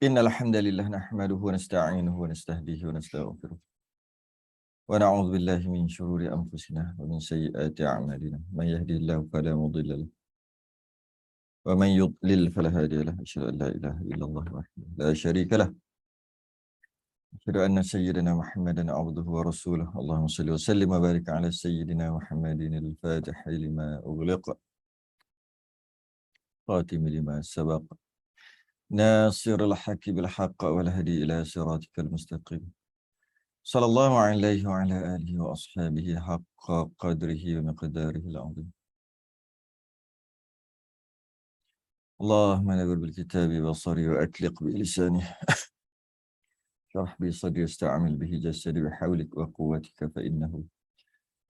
إن الحمد لله نحمده ونستعينه ونستهديه ونستغفره ونعوذ بالله من شرور أنفسنا ومن سيئات أعمالنا من يهدي الله فلا مضل له ومن يضلل فلا هادي له أشهد أن لا إله إلا الله وحده لا شريك له أشهد أن سيدنا محمدا عبده ورسوله اللهم صل وسلم وبارك على سيدنا محمد الفاتح لما أغلق خاتم لما سبق ناصر الحق بالحق والهدي إلى صراطك المستقيم صلى الله عليه وعلى آله وأصحابه حق قدره ومقداره العظيم اللهم نور بالكتاب بصري وأطلق بلساني شرح بي صدري واستعمل به جسدي بحولك وقوتك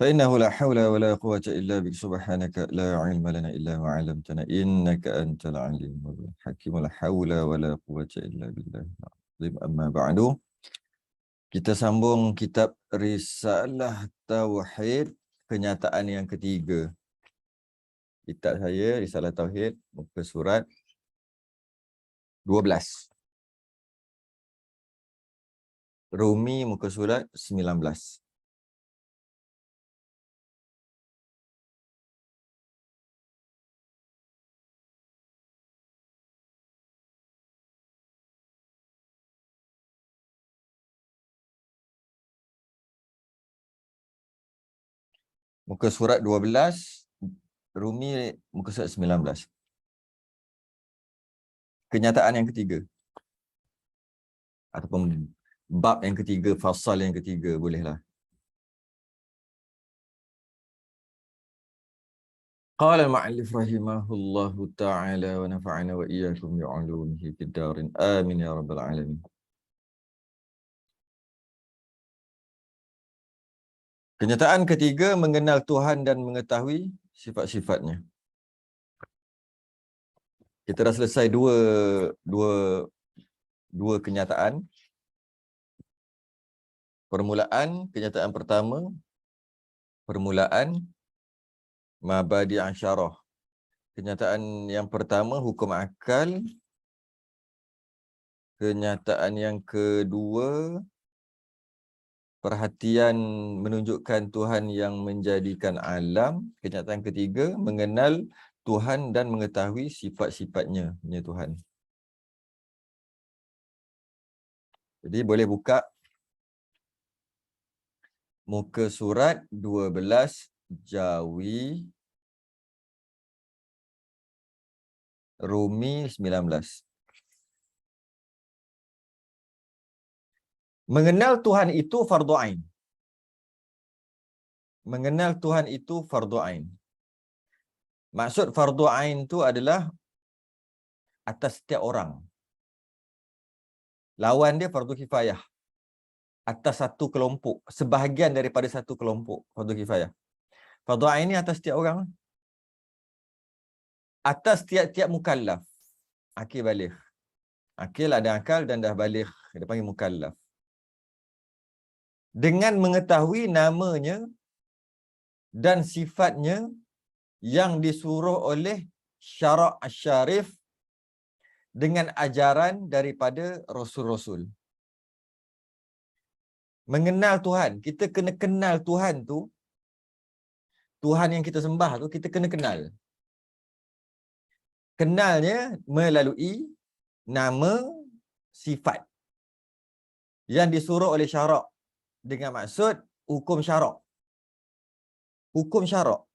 فإنه لا حول ولا قوة إلا بك سبحانك لا علم لنا إلا ما علمتنا إنك أنت العليم الحكيم لا حول ولا قوة إلا بالله العظيم أما بعد. Kita sambung kitab Risalah Tauhid, kenyataan yang ketiga. Kitab saya, Risalah Tauhid, muka surat 12. Rumi, muka surat 19. Muka surat 12, Rumi, muka surat 19. Kenyataan yang ketiga. Ataupun bab yang ketiga, fasal yang ketiga, bolehlah. Qala al-mu'allif rahimahullahu ta'ala wa nafa'ana wa iyyakum bi'ulumihi fid darin. Amin ya rabbal alamin. Kenyataan ketiga, mengenal Tuhan dan mengetahui sifat-sifatnya. Kita dah selesai dua kenyataan. Kenyataan pertama, permulaan mabadi' asyarah. Kenyataan yang pertama, hukum akal. Kenyataan yang kedua, perhatian menunjukkan Tuhan yang menjadikan alam. Kenyataan ketiga, mengenal Tuhan dan mengetahui sifat-sifatnya, punya Tuhan. Jadi boleh buka muka surat 12 Jawi Rumi 19. Mengenal Tuhan itu fardu ain. Mengenal Tuhan itu fardu ain. Maksud fardu ain itu adalah atas setiap orang. Lawan dia fardu kifayah. Atas satu kelompok, sebahagian daripada satu kelompok fardu kifayah. Fardu ain ni atas setiap orang. Atas tiap-tiap mukallaf. Akil baligh. Akil ada akal dan dah baligh, dia panggil mukallaf. Dengan mengetahui namanya dan sifatnya yang disuruh oleh syarak syarif dengan ajaran daripada Rasul-Rasul. Mengenal Tuhan, kita kena kenal Tuhan tu, Tuhan yang kita sembah tu, kita kena kenal. Kenalnya melalui nama, sifat yang disuruh oleh syarak, dengan maksud hukum syarak. Hukum syarak.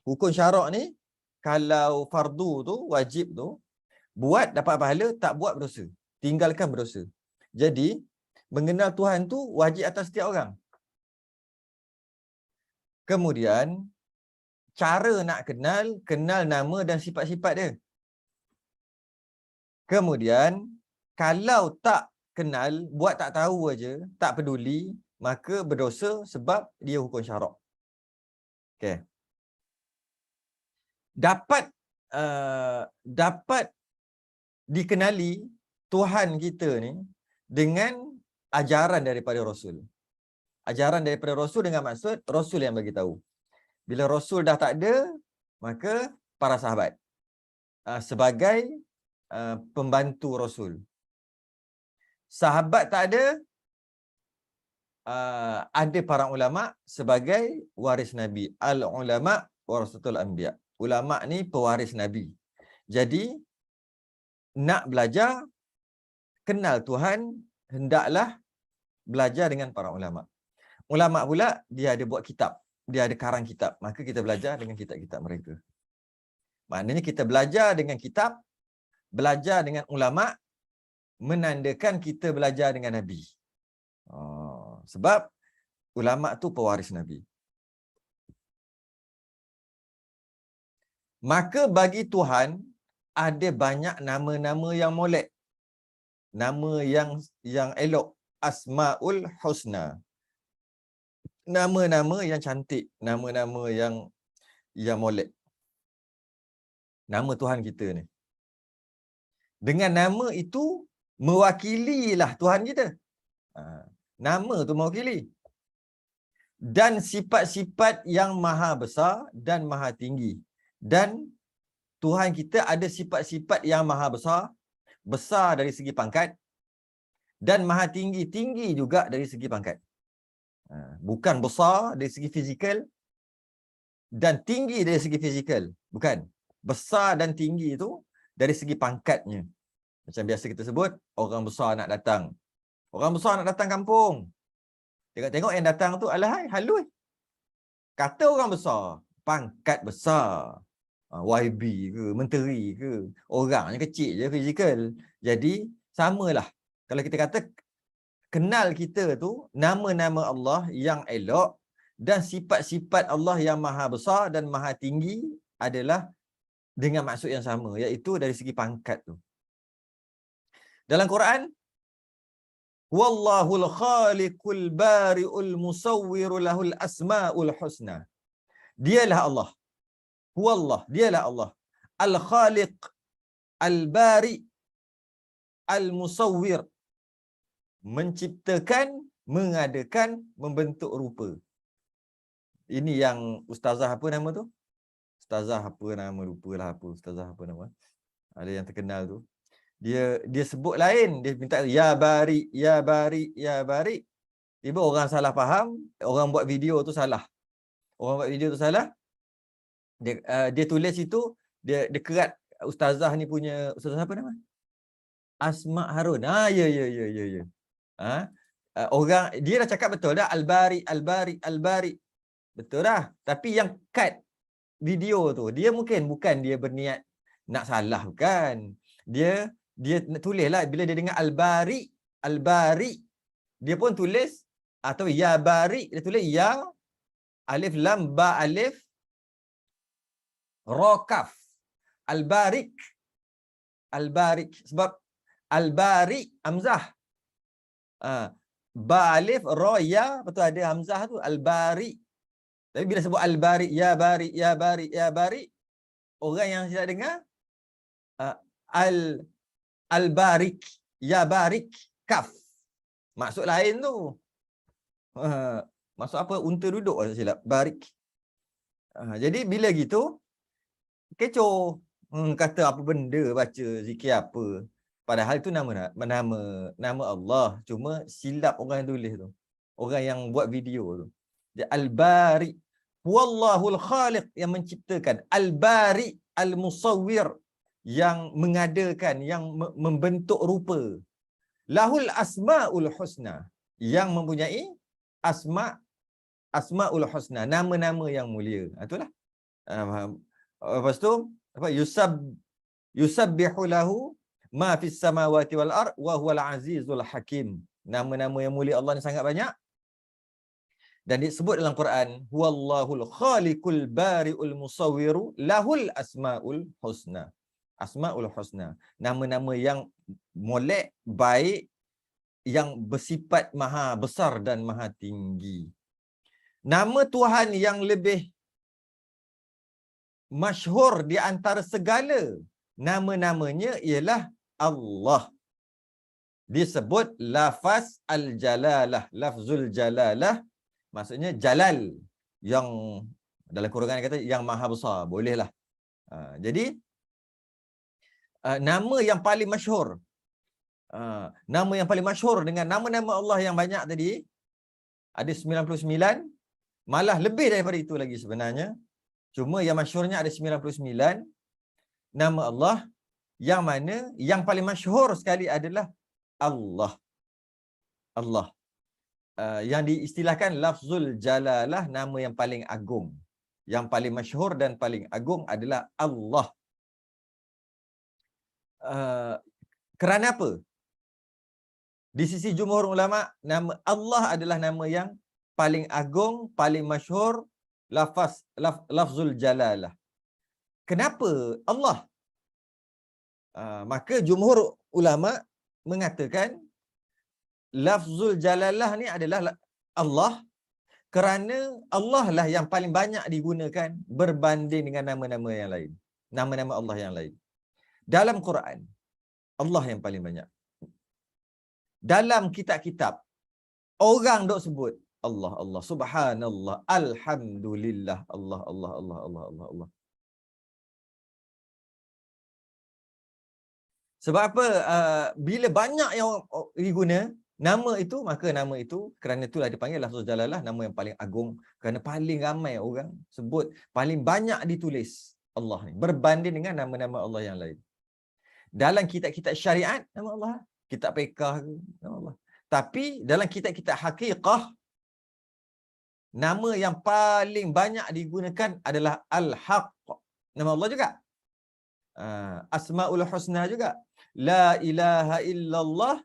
Hukum syarak ni, kalau fardu tu, wajib tu, buat dapat pahala, tak buat berdosa. Tinggalkan berdosa. Jadi, mengenal Tuhan tu wajib atas setiap orang. Kemudian, cara nak kenal nama dan sifat-sifat dia. Kemudian, kalau tak kenal, buat tak tahu aja, tak peduli, maka berdosa sebab dia hukum syarak. Okay. Dapat dikenali Tuhan kita ni dengan ajaran daripada Rasul. Ajaran daripada Rasul dengan maksud Rasul yang bagi tahu. Bila Rasul dah tak ada, maka para sahabat sebagai pembantu Rasul. Sahabat tak ada, ada para ulama sebagai waris Nabi. Al-ulama warasatul anbiya. Ulama ni pewaris Nabi. Jadi nak belajar kenal Tuhan, hendaklah belajar dengan para ulama. Ulama pula dia ada buat kitab, dia ada karang kitab. Maka kita belajar dengan kitab-kitab mereka. Maknanya kita belajar dengan kitab, belajar dengan ulama, menandakan kita belajar dengan Nabi. Sebab ulama tu pewaris Nabi. Maka bagi Tuhan ada banyak nama-nama yang molek. Nama yang elok, Asmaul Husna. Nama-nama yang cantik, nama-nama yang molek. Nama Tuhan kita ni. Dengan nama itu mewakililah Tuhan kita. Nama tu mewakili. Dan sifat-sifat yang maha besar dan maha tinggi. Dan Tuhan kita ada sifat-sifat yang maha besar, besar dari segi pangkat, dan maha tinggi, tinggi juga dari segi pangkat. Bukan besar dari segi fizikal dan tinggi dari segi fizikal. Bukan. Besar dan tinggi itu dari segi pangkatnya. Macam biasa kita sebut, orang besar nak datang. Orang besar nak datang kampung. Tengok-tengok yang datang tu, alahai, halus. Kata orang besar, pangkat besar. YB ke, menteri ke. Orangnya kecil je fizikal. Jadi, samalah. Kalau kita kata, kenal kita tu, nama-nama Allah yang elok dan sifat-sifat Allah yang maha besar dan maha tinggi adalah dengan maksud yang sama, iaitu dari segi pangkat tu. Dalam Quran, Wallahul khaliqul bari'ul musawwiru lahul asma'ul husna. Dialah Allah. Huwallah, dialah Allah. Al-khaliq, al-bari, al-musawwir. Menciptakan, mengadakan, membentuk rupa. Ini yang ustazah apa nama tu? Ustazah apa nama, lupalah apa ustazah apa nama. Ada yang terkenal tu. Dia sebut lain, dia minta ya bari, ya bari, ya bari. Tiba orang salah faham, orang buat video tu salah. Orang buat video tu salah. Dia tulis itu, dia kerat ustazah ni punya, ustazah apa nama? Asma Harun. Ya. Orang dia dah cakap betul dah, al-bari, al-bari, al-bari. Betul dah. Tapi yang cut video tu, dia bukan dia berniat nak salah, bukan. Dia tulislah bila dia dengar al-bari, al-bari, dia pun tulis atau ya bari, dia tulis ya alif lam ba alif ra kaf. Al-barik. Al-barik sebab al-bari hamzah. Ba alif ra ya, betul ada hamzah tu al-bari. Tapi bila sebut al-bari, ya bari, ya bari, ya bari, orang yang tidak dengar al-barik, ya barik, kaf. Maksud lain tu. Maksud apa? Unta duduk tak silap. Barik. Jadi bila gitu, kecoh. Kata apa benda, baca zikir apa. Padahal itu nama Allah. Cuma silap orang yang tulis tu. Orang yang buat video tu. Jadi al-bari. Wallahul khaliq, yang menciptakan. Al-bari, al-musawwir, yang mengadakan, yang membentuk rupa. Lahul asma'ul husna, yang mempunyai asma'ul husna, nama-nama yang mulia. Itulah. Lepas tu apa, yusabbihu lahu ma fis samawati wal ard wa huwal azizul hakim. Nama-nama yang mulia Allah ni sangat banyak. Dan disebut dalam Quran, huwallahul khaliqul bari'ul musawwiru lahul asma'ul husna. Asma'ul husna, nama-nama yang molek, baik, yang bersifat maha besar dan maha tinggi. Nama Tuhan yang lebih masyhur di antara segala nama-namanya ialah Allah. Disebut lafaz al-jalalah, lafzul jalalah, maksudnya jalal, yang dalam Quran kata yang maha besar, bolehlah. Jadi nama yang paling masyhur Nama yang paling masyhur dengan nama-nama Allah yang banyak tadi, ada 99, malah lebih daripada itu lagi sebenarnya. Cuma yang masyhurnya ada 99 nama Allah, yang mana yang paling masyhur sekali adalah Allah. Allah. Yang diistilahkan lafzul jalalah, nama yang paling agung. Yang paling masyhur dan paling agung adalah Allah. Kerana apa? Di sisi jumhur ulama, nama Allah adalah nama yang paling agung, paling masyhur, lafzul jalalah. Kenapa Allah? Maka jumhur ulama mengatakan lafzul jalalah ni adalah Allah kerana Allah lah yang paling banyak digunakan berbanding dengan nama-nama yang lain. Nama-nama Allah yang lain. Dalam Quran, Allah yang paling banyak. Dalam kitab-kitab, orang dok sebut Allah, Allah, subhanallah, alhamdulillah, Allah, Allah, Allah, Allah, Allah, Allah. Sebab apa? Bila banyak yang diguna nama itu, maka nama itu, kerana itulah dipanggil lafzul jalalah, nama yang paling agung, kerana paling ramai orang sebut, paling banyak ditulis Allah ni, berbanding dengan nama-nama Allah yang lain. Dalam kitab-kitab syariat, nama Allah. Kitab fiqh, nama Allah. Tapi dalam kitab-kitab hakikah, nama yang paling banyak digunakan adalah Al-Haq. Nama Allah juga. Asma'ul Husna juga. La ilaha illallah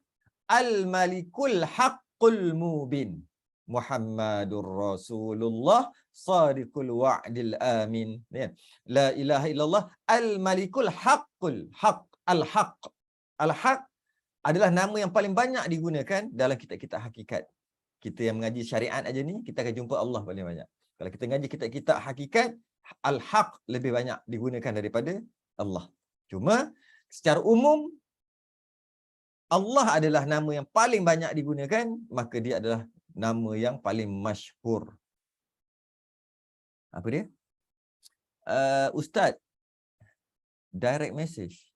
al-malikul haqqul mubin. Muhammadur Rasulullah sadiqul wa'dil amin. La ilaha illallah al-malikul haqqul haq. Al-haq. Al-haq adalah nama yang paling banyak digunakan dalam kitab-kitab hakikat. Kita yang mengaji syariat aja ni, kita akan jumpa Allah paling banyak. Kalau kita mengaji kitab-kitab hakikat, Al-Haq lebih banyak digunakan daripada Allah. Cuma secara umum, Allah adalah nama yang paling banyak digunakan, maka dia adalah nama yang paling masyhur. Apa dia? Ustaz, direct message.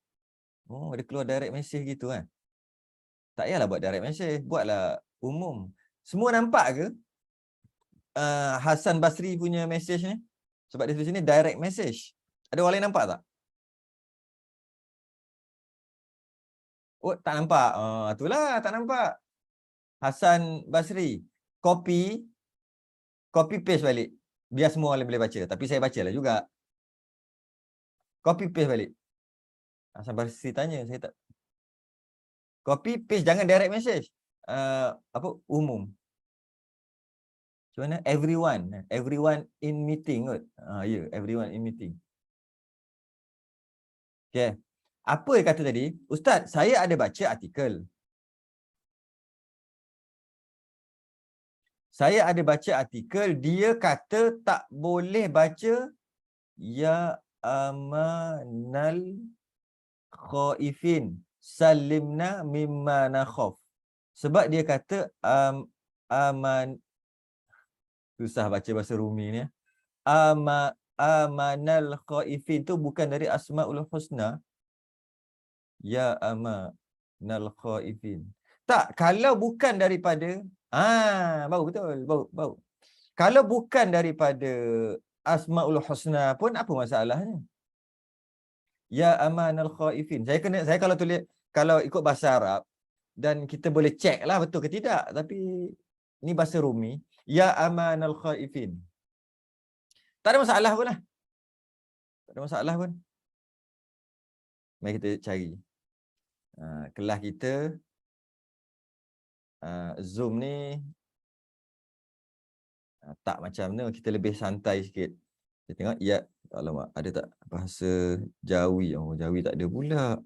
Oh, dia keluar direct message gitu kan? Tak payahlah buat direct message, buatlah umum. Semua nampak ke Hasan Basri punya message ni? Sebab dia tulis sini direct message. Ada orang lain nampak tak? Oh, tak nampak. Itulah tak nampak. Hasan Basri copy paste balik. Biar semua orang boleh baca. Tapi saya bacalah juga. Copy paste balik. Hasan Basri tanya, saya tak. Copy paste, jangan direct message. Umum. Macam mana? Everyone in meeting kot. Ya, everyone in meeting. Okay. Apa yang kata tadi? Ustaz, saya ada baca artikel. Saya ada baca artikel, dia kata tak boleh baca ya amanal khaifin salimna mimma nakhaf. Sebab dia kata aman, susah baca bahasa Rumi ni. Amanal khaifin tu bukan dari Asmaul Husna. Ya amanal khaifin. Tak, kalau bukan daripada bau betul, bau. Kalau bukan daripada Asmaul Husna pun apa masalahnya? Ya amanal khaifin. Saya kalau tulis, kalau ikut bahasa Arab, dan kita boleh check lah betul ke tidak, tapi ni bahasa Rumi, ya amanal khaifin. Tak ada masalah pun lah. Tak ada masalah pun. Mari kita cari. Kelas kita Zoom ni tak macam ni, kita lebih santai sikit. Kita tengok, ya, alamak, ada tak bahasa Jawi? Oh, Jawi tak ada pula.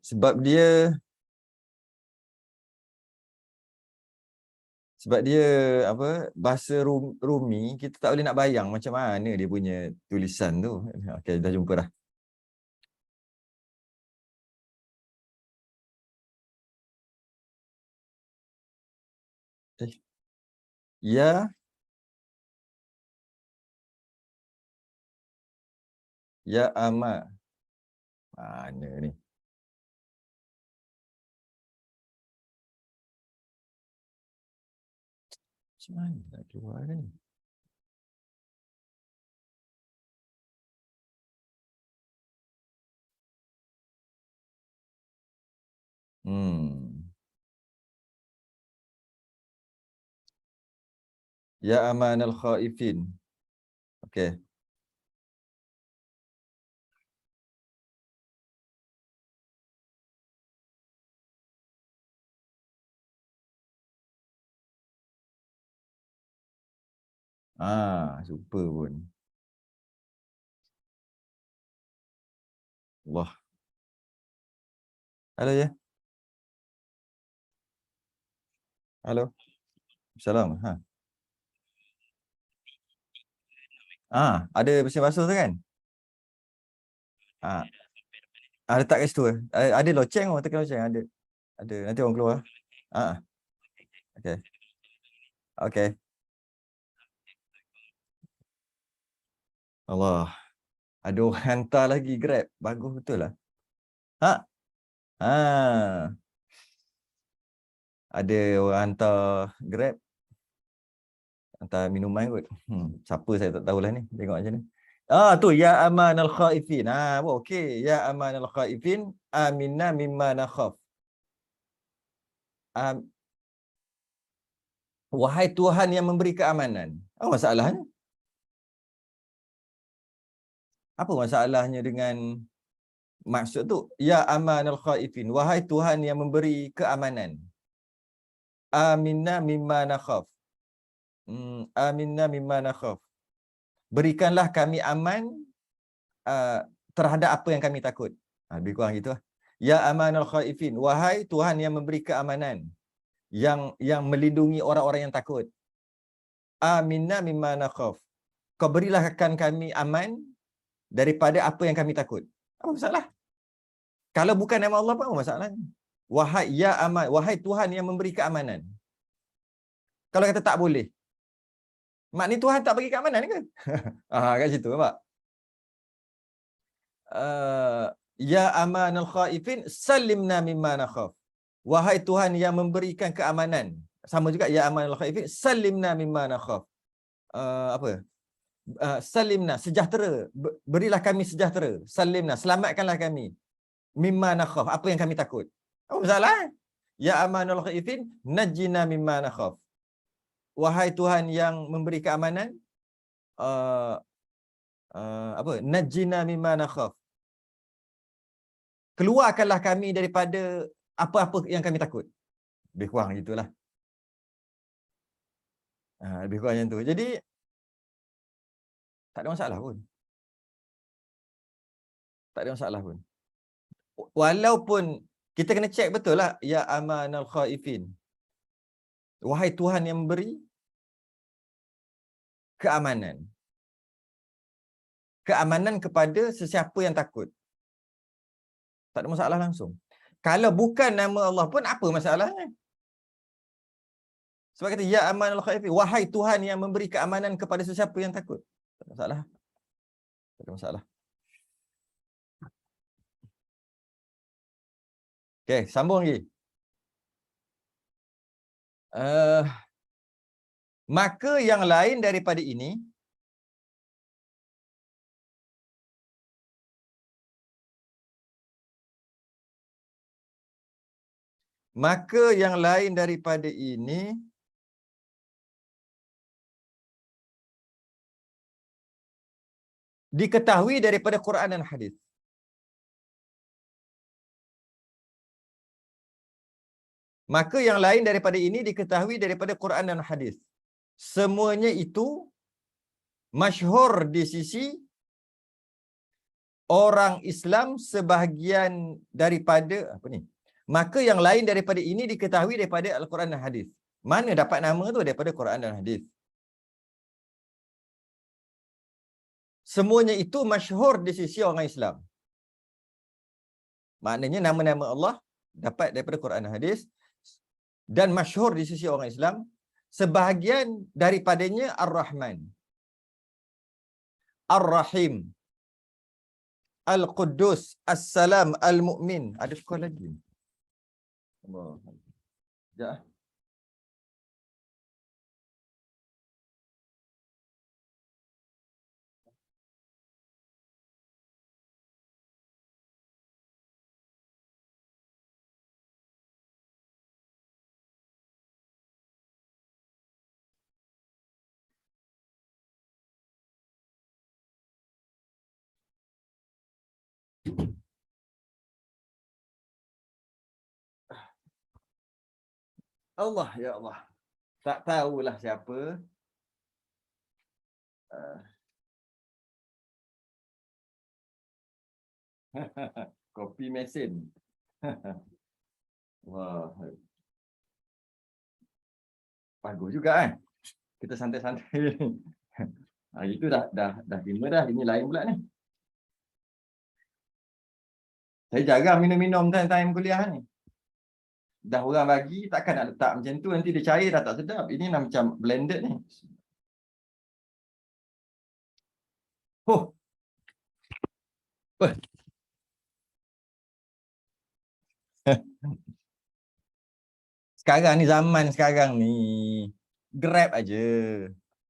Sebab dia apa, bahasa Rumi, kita tak boleh nak bayang macam mana dia punya tulisan tu. Okey, dah jumpa dah. Ya ya ama. Mana ni? Macam mana nak keluar kan ni? Ya amanal khaifin. Okey. Super pun. Allah. Halo ya. Halo. Salam. Ada mesin basuh tu kan? Ah, letak kat situ. Ada loceng, orang tekan loceng ada. Ada. Nanti orang keluar. Ah, okey. Okey. Allah. Ada orang hantar lagi Grab. Bagus betul lah. Ha. Ha. Ada orang hantar Grab. Hantar minuman kot. Siapa saya tak tahulah ni. Tengok macam ni. Tu ya amanal khaifin. Okey. Ya amanal khaifin aminna mimma nakhaf. Wahai Tuhan yang memberi keamanan. Apa masalahnya? Apa masalahnya dengan maksud tu? Ya amanal khaifin. Wahai Tuhan yang memberi keamanan. Aminna mimma nakhaf. Aminna mimma nakhaf. Berikanlah kami aman terhadap apa yang kami takut. Lebih kurang gitu lah. Ya amanal khaifin. Wahai Tuhan yang memberi keamanan. Yang melindungi orang-orang yang takut. Aminna mimma nakhaf. Kau berilah akan kami aman daripada apa yang kami takut. Apa masalah? Kalau bukan nama Allah, apa masalahnya? Wahai ya aman, wahai Tuhan yang memberi keamanan. Kalau kata tak boleh, maknanya Tuhan tak bagi keamanan ke? Kat situ nampak. Ya amanal khaifin salimna mimma nakhaf. Wahai Tuhan yang memberikan keamanan. Sama juga ya amanal khaifin salimna mimma nakhaf. Salimna, sejahtera. Berilah kami sejahtera. Salimna, selamatkanlah kami. Mimma nakhaf, apa yang kami takut. Apa masalah? Ya amanul khaifin najjina mimma nakhaf. Wahai Tuhan yang memberi keamanan, najjina mimma nakhaf. Keluarkanlah kami daripada apa-apa yang kami takut. Lebih kurang gitulah. Lebih kurang macam tu. Jadi tak ada masalah pun. Tak ada masalah pun. Walaupun kita kena cek betul lah. Ya amanal khaifin. Wahai Tuhan yang memberi keamanan. Keamanan kepada sesiapa yang takut. Tak ada masalah langsung. Kalau bukan nama Allah pun apa masalahnya? Sebab kata ya amanal khaifin. Wahai Tuhan yang memberi keamanan kepada sesiapa yang takut. Tak ada masalah. Tak ada masalah. Okey, sambung lagi. Maka yang lain daripada ini diketahui daripada Quran dan hadis. Maka yang lain daripada ini diketahui daripada Quran dan hadis. Semuanya itu masyhur di sisi orang Islam sebahagian daripada Maka yang lain daripada ini diketahui daripada Al-Quran dan hadis. Mana dapat nama tu? Daripada Quran dan hadis. Semuanya itu masyhur di sisi orang Islam. Maknanya nama-nama Allah dapat daripada Quran dan hadis dan masyhur di sisi orang Islam. Sebahagian daripadanya Ar-Rahman, Ar-Rahim, Al-Quddus, As-Salam, Al-Mu'min. Ada skor lagi. Allah. Sekejap. Allah, ya Allah. Tak tahulah siapa. Kopi mesin. Wah, bagus juga kan? Kita santai-santai. Hari tu dah 5 dah. Ini lain pula ni. Saya jarang minum-minum time kuliah ni. Dah orang bagi, takkan nak letak macam tu. Nanti dia cair dah tak sedap. Ini dah macam blended ni. Oh. Sekarang ni, zaman sekarang ni, Grab aja.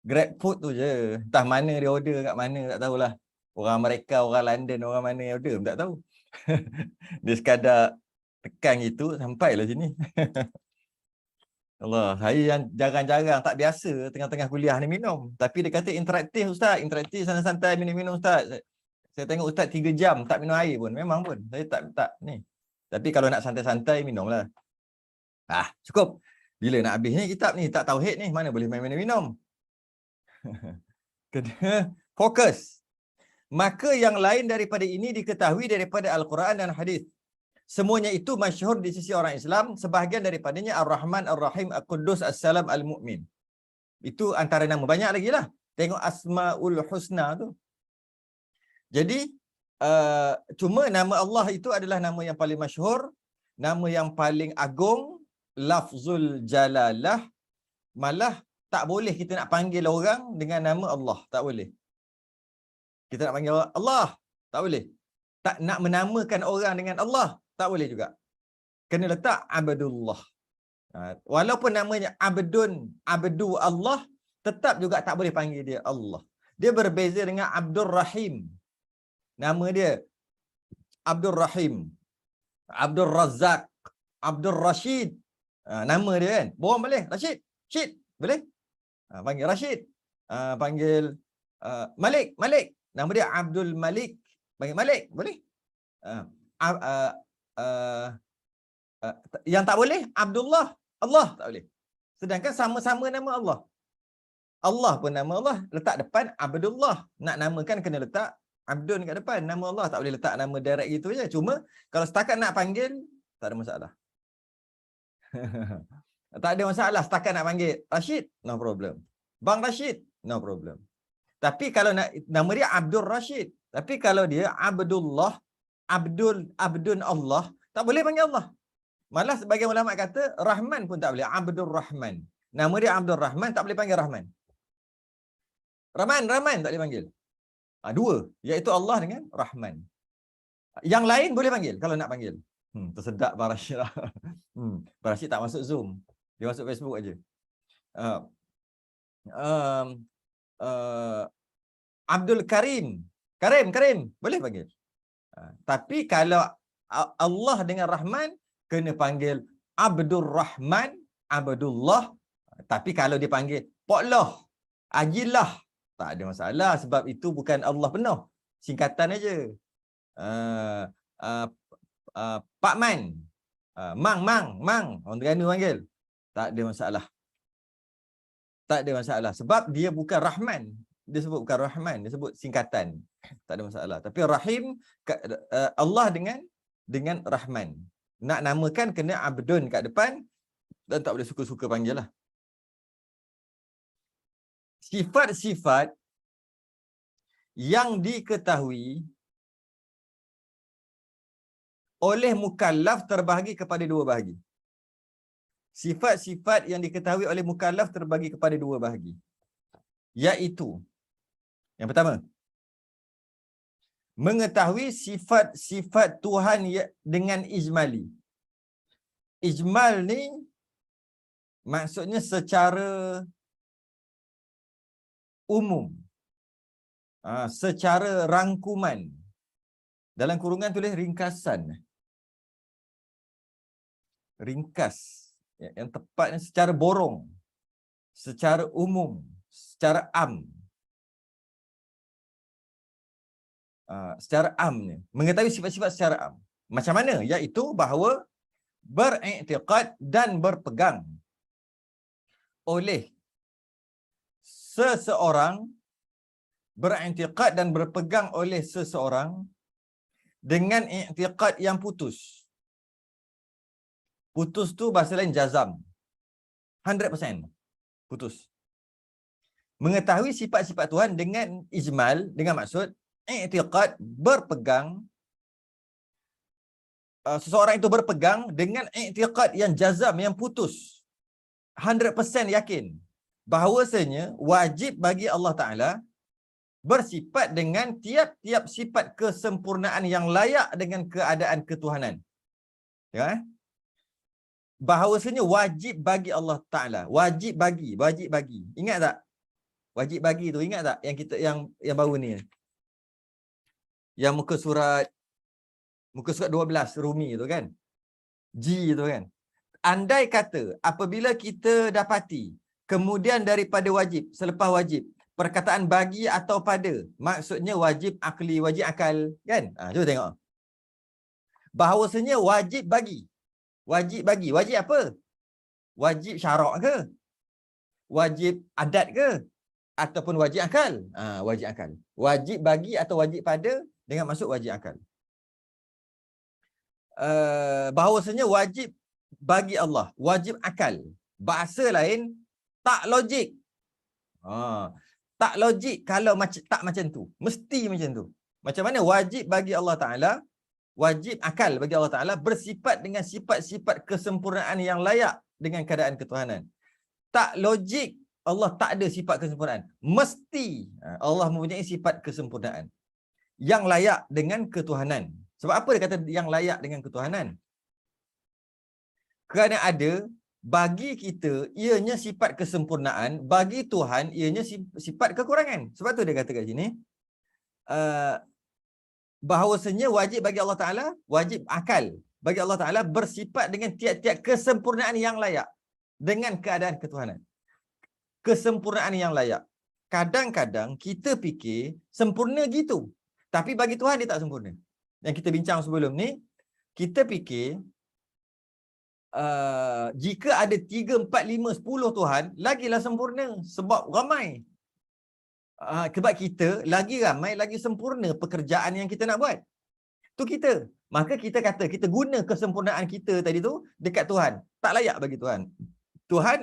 Grab food tu je. Entah mana dia order kat mana, tak tahulah. Orang Amerika, orang London, orang mana yang order, tak tahu. Dia sekadar tekan itu, sampailah sini. Allah, saya yang jarang-jarang, tak biasa tengah-tengah kuliah ni minum. Tapi dia kata interaktif Ustaz, interaktif santai-santai minum-minum Ustaz. Saya tengok Ustaz 3 jam tak minum air pun. Memang pun, saya tak ni. Tapi kalau nak santai-santai, minumlah. Cukup. Bila nak habis ni kitab ni, tak tauhid ni, mana boleh main minum. Kena fokus. Maka yang lain daripada ini diketahui daripada Al-Quran dan Hadis. Semuanya itu masyhur di sisi orang Islam, sebahagian daripadanya Ar-Rahman, Ar-Rahim, Al-Quddus, As-Salam, Al-Mu'min. Itu antara nama, banyak lagi lah. Tengok Asma'ul Husna tu. Jadi, cuma nama Allah itu adalah nama yang paling masyhur, nama yang paling agung, lafzul jalalah. Malah tak boleh kita nak panggil orang dengan nama Allah, tak boleh. Kita nak panggil Allah, tak boleh. Tak nak menamakan orang dengan Allah, tak boleh juga. Kena letak Abdullah. Walaupun namanya Abdu Allah, tetap juga tak boleh panggil dia Allah. Dia berbeza dengan Abdul Rahim. Nama dia Abdul Rahim, Abdul Razak, Abdul Rashid. Nama dia kan. Bohong boleh. Rashid. Syed. Boleh. Panggil Rashid. Panggil Malik. Nama dia Abdul Malik. Panggil Malik. Boleh. Yang tak boleh, Abdullah. Allah tak boleh. Sedangkan sama-sama nama Allah. Allah pun nama Allah. Letak depan Abdullah. Nak namakan kena letak Abdun kat depan. Nama Allah tak boleh letak nama direct gitu je. Cuma kalau setakat nak panggil, tak ada masalah. Tak ada masalah setakat nak panggil Rashid, no problem. Bang Rashid, no problem. Tapi kalau nak nama dia Abdul Rashid, tapi kalau dia Abdullah, Abdun Allah, tak boleh panggil Allah. Malah sebagian ulama kata Rahman pun tak boleh, Abdul Rahman. Nama dia Abdul Rahman, tak boleh panggil Rahman. Rahman tak boleh panggil. Dua, iaitu Allah dengan Rahman. Yang lain boleh panggil kalau nak panggil. Tersedak Bang Rashid lah. Bang Rashid tak masuk Zoom. Dia masuk Facebook aja. Abdul Karim. Karim. Boleh panggil. Tapi kalau Allah dengan Rahman, kena panggil Abdul Rahman, Abdullah. Tapi kalau dia panggil Poklah, Ajilah, tak ada masalah. Sebab itu bukan Allah penuh. Singkatan aja. Pak Man, Mang, orang Terengganu panggil. Tak ada masalah. Tak ada masalah. Sebab dia bukan Rahman. Dia sebut bukan Rahman, dia sebut singkatan. Tak ada masalah. Tapi Rahim, Allah dengan Rahman. Nak namakan kena Abdun kat depan dan tak boleh suka-suka panggil lah. Sifat-sifat yang diketahui oleh mukallaf terbahagi kepada dua bahagi. Sifat-sifat yang diketahui oleh mukallaf terbagi kepada dua bahagi. Iaitu, yang pertama, Mengetahui sifat-sifat Tuhan dengan ijmali. Ijmal ni maksudnya secara umum. Secara rangkuman. Dalam kurungan tulis ringkasan. Ringkas. Yang tepatnya secara borong. Secara umum. Secara am. Secara amnya. Mengetahui sifat-sifat secara am. Macam mana? Iaitu bahawa beriktikad dan berpegang oleh seseorang, beriktikad dan berpegang oleh seseorang dengan iktikad yang putus. Putus tu bahasa lain jazam. 100% putus. Mengetahui sifat-sifat Tuhan dengan ijmal, dengan maksud iktikad, berpegang, seseorang itu berpegang dengan iktikad yang jazam, yang putus. 100% yakin bahawasanya wajib bagi Allah Ta'ala bersifat dengan tiap-tiap sifat kesempurnaan yang layak dengan keadaan ketuhanan. Ya? Bahawasanya wajib bagi Allah Ta'ala. Wajib bagi. Ingat tak? Wajib bagi tu, ingat tak? Yang kita yang baru ni. Yang muka surat 12 Rumi tu kan. G tu kan. Andai kata apabila kita dapati kemudian daripada wajib, selepas wajib, perkataan bagi atau pada, maksudnya wajib akli, wajib akal kan. Cuba tengok. Bahawasanya wajib bagi. Wajib apa? Wajib syarak ke? Wajib adat ke? Ataupun wajib akal? Wajib akal. Wajib bagi atau wajib pada dengan maksud wajib akal. Bahawasanya wajib bagi Allah, wajib akal. Bahasa lain, tak logik. Tak logik kalau tak macam tu. Mesti macam tu. Macam mana wajib bagi Allah Ta'ala, wajib akal bagi Allah Ta'ala bersifat dengan sifat-sifat kesempurnaan yang layak dengan keadaan ketuhanan. Tak logik Allah tak ada sifat kesempurnaan. Mesti Allah mempunyai sifat kesempurnaan yang layak dengan ketuhanan. Sebab apa dia kata yang layak dengan ketuhanan? Kerana ada bagi kita ianya sifat kesempurnaan, bagi Tuhan ianya sifat kekurangan. Sebab tu dia kata kat sini bahawasanya wajib bagi Allah Ta'ala, wajib akal bagi Allah Ta'ala bersifat dengan tiap-tiap kesempurnaan yang layak dengan keadaan ketuhanan. Kesempurnaan yang layak. Kadang-kadang kita fikir sempurna gitu, tapi bagi Tuhan dia tak sempurna. Yang kita bincang sebelum ni, kita fikir jika ada 3, 4, 5, 10 Tuhan, lagilah sempurna. Sebab ramai. Sebab kita lagi ramai, lagi sempurna pekerjaan yang kita nak buat. Tu kita. Maka kita kata, kita guna kesempurnaan kita tadi tu dekat Tuhan. Tak layak bagi Tuhan. Tuhan,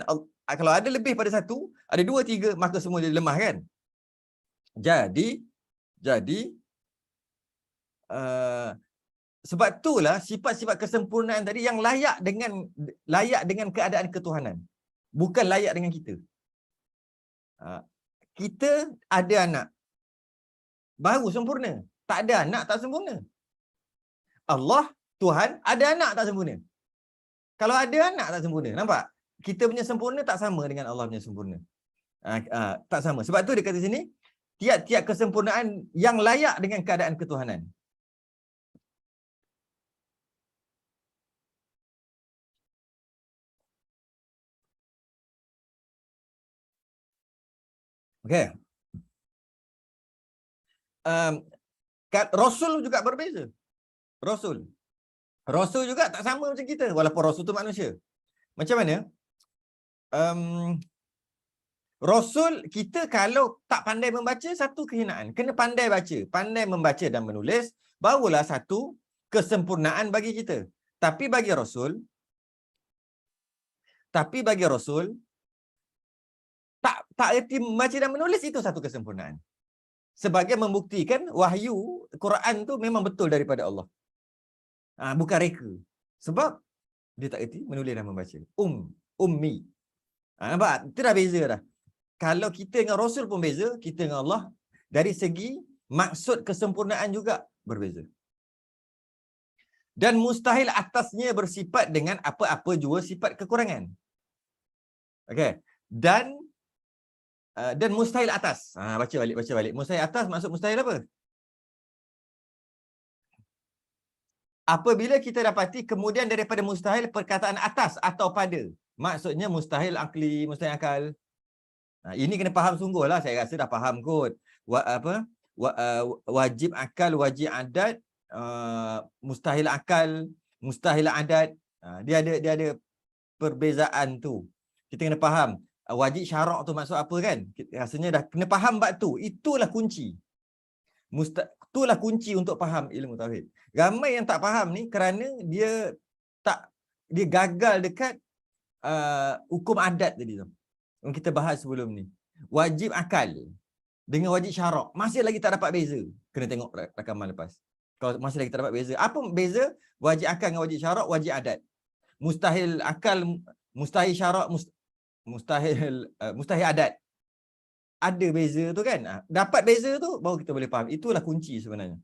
kalau ada lebih pada 1, ada 2, 3, maka semua dia lemah kan? Jadi, sebab itulah sifat-sifat kesempurnaan tadi yang layak dengan keadaan ketuhanan. Bukan layak dengan kita. Kita ada anak, baru sempurna. Tak ada anak, tak sempurna. Allah, Tuhan, ada anak tak sempurna. Kalau ada anak tak sempurna. Nampak? Kita punya sempurna tak sama dengan Allah punya sempurna. Tak sama. Sebab tu dia kata sini, tiap-tiap kesempurnaan yang layak dengan keadaan ketuhanan. Okey. Rasul juga berbeza. Rasul juga tak sama macam kita, walaupun Rasul tu manusia. Macam mana? Rasul kita kalau tak pandai membaca, satu kehinaan. Kena pandai baca, pandai membaca dan menulis, barulah satu kesempurnaan bagi kita. Tapi bagi Rasul tak erti membaca dan menulis, itu satu kesempurnaan. Sebagai membuktikan wahyu Quran tu memang betul daripada Allah. Bukan reka. Sebab dia tak erti menulis dan membaca. Ummi. Nampak? Itu dah beza dah. Kalau kita dengan Rasul pun beza, kita dengan Allah dari segi maksud kesempurnaan juga. berbeza. Dan mustahil atasnya bersifat dengan apa-apa jua sifat kekurangan. Okey. Dan mustahil atas. Baca balik. Mustahil atas maksud mustahil apa? Apabila kita dapati kemudian daripada mustahil perkataan atas atau pada. Maksudnya mustahil akli, mustahil akal. Ini kena faham sungguhlah. Saya rasa dah faham kot. Wajib akal, wajib adat, mustahil akal, mustahil adat. Dia ada perbezaan tu. Kita kena faham. Wajib syarak tu maksud apa kan? Rasanya dah kena faham bab tu. Itulah kunci. Itulah kunci untuk faham ilmu tauhid. Ramai yang tak faham ni kerana dia gagal dekat hukum adat tadi tu. Yang kita bahas sebelum ni. Wajib akal dengan wajib syarak masih lagi tak dapat beza. Kena tengok rakaman lepas. Kalau masih lagi tak dapat beza. Apa beza wajib akal dengan wajib syarak, wajib adat? Mustahil akal, mustahil syarak, mustahil adat. Ada beza tu kan? Dapat beza tu baru kita boleh faham. Itulah kunci sebenarnya.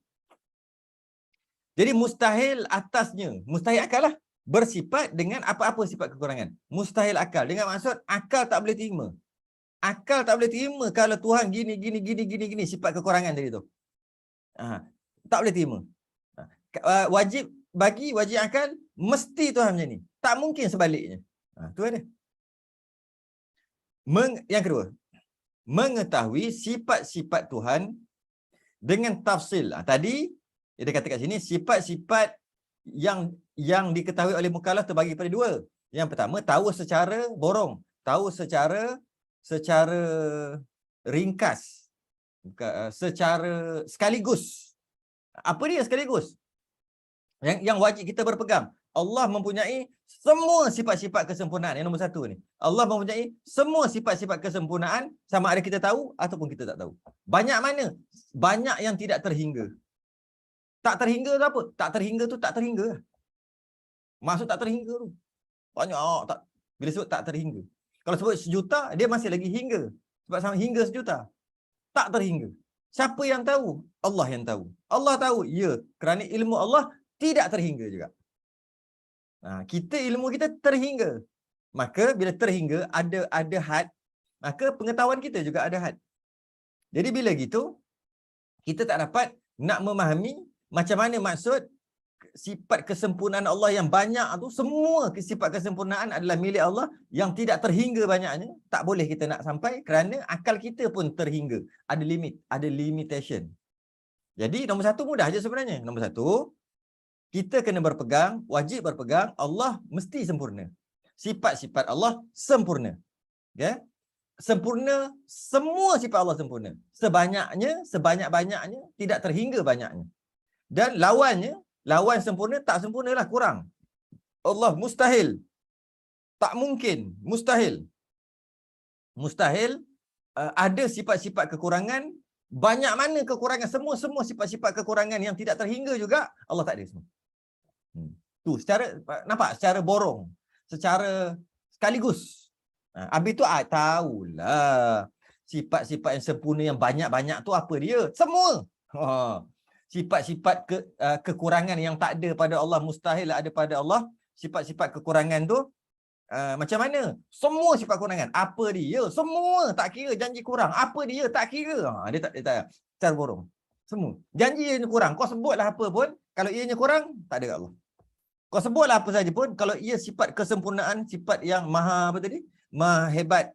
Jadi mustahil atasnya, mustahil akal lah, bersifat dengan apa-apa sifat kekurangan. Mustahil akal. Dengan maksud akal tak boleh terima. Akal tak boleh terima kalau Tuhan gini sifat kekurangan tadi tu. Tak boleh terima. Wajib akal mesti Tuhan macam ni. Tak mungkin sebaliknya. Tu ada. Yang kedua, mengetahui sifat-sifat Tuhan dengan tafsil. Tadi dia kata kat sini sifat-sifat yang diketahui oleh mukallaf terbagi pada dua. Yang pertama, tahu secara borong, tahu secara ringkas, secara sekaligus. Apa dia sekaligus? Yang wajib kita berpegang. Allah mempunyai semua sifat-sifat kesempurnaan. Yang nombor satu ni. Allah mempunyai semua sifat-sifat kesempurnaan, sama ada kita tahu ataupun kita tak tahu. Banyak mana? Banyak yang tidak terhingga. Tak terhingga tu apa? Tak terhingga tu tak terhingga. Maksud tak terhingga tu. Banyak. Bila sebut tak terhingga. Kalau sebut sejuta, dia masih lagi hingga. Sebab sama hingga sejuta. Tak terhingga. Siapa yang tahu? Allah yang tahu. Allah tahu. Ya, kerana ilmu Allah tidak terhingga juga. Kita ilmu kita terhingga. Maka bila terhingga ada had, maka pengetahuan kita juga ada had. Jadi bila gitu, kita tak dapat nak memahami macam mana maksud sifat kesempurnaan Allah yang banyak tu, semua sifat kesempurnaan adalah milik Allah yang tidak terhingga banyaknya. Tak boleh kita nak sampai kerana akal kita pun terhingga. Ada limit, ada limitation. Jadi nombor satu mudah je sebenarnya. Nombor satu, kita kena berpegang, wajib berpegang, Allah mesti sempurna. Sifat-sifat Allah sempurna. Okay? Sempurna, semua sifat Allah sempurna. Sebanyak-banyaknya, tidak terhingga banyaknya. Dan lawan sempurna, tak sempurna lah, kurang. Allah mustahil. Tak mungkin, mustahil. Mustahil, ada sifat-sifat kekurangan, banyak mana kekurangan, semua sifat-sifat kekurangan yang tidak terhingga juga, Allah tak ada semua. Tu, nampak? Secara borong. Secara sekaligus. Habis tu, tahulah. Sifat-sifat yang sempurna yang banyak-banyak tu apa dia? Semua. Sifat-sifat kekurangan yang tak ada pada Allah, mustahil ada pada Allah. Sifat-sifat kekurangan tu macam mana? Semua sifat kekurangan. Apa dia? Semua tak kira. Janji kurang. Apa dia? Tak kira. Dia tak secara borong. Semua. Janji ianya kurang. Kau sebutlah apa pun, kalau ianya kurang, tak ada kat Allah. Kau sebutlah apa saja pun, kalau ia sifat kesempurnaan, sifat yang maha apa tadi? Maha hebat.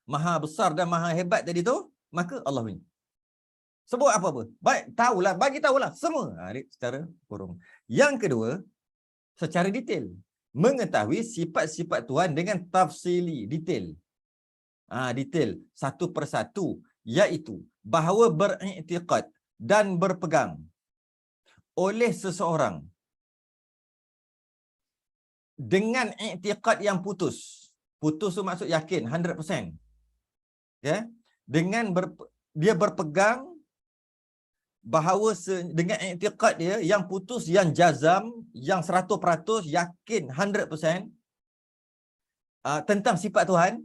Maha besar dan maha hebat tadi tu, maka Allah punya. Sebut apa-apa. Baik, tahulah, bagi tahulah semua. Secara borong. Yang kedua, secara detail. Mengetahui sifat-sifat Tuhan dengan tafsili, detail. Detail, satu persatu, iaitu bahawa beriktikad dan berpegang oleh seseorang dengan iktikad yang putus. Putus tu maksud yakin, 100%. Okay? Dengan dia berpegang bahawa dengan i'tiqad dia yang putus, yang jazam, yang 100% yakin 100% tentang sifat Tuhan,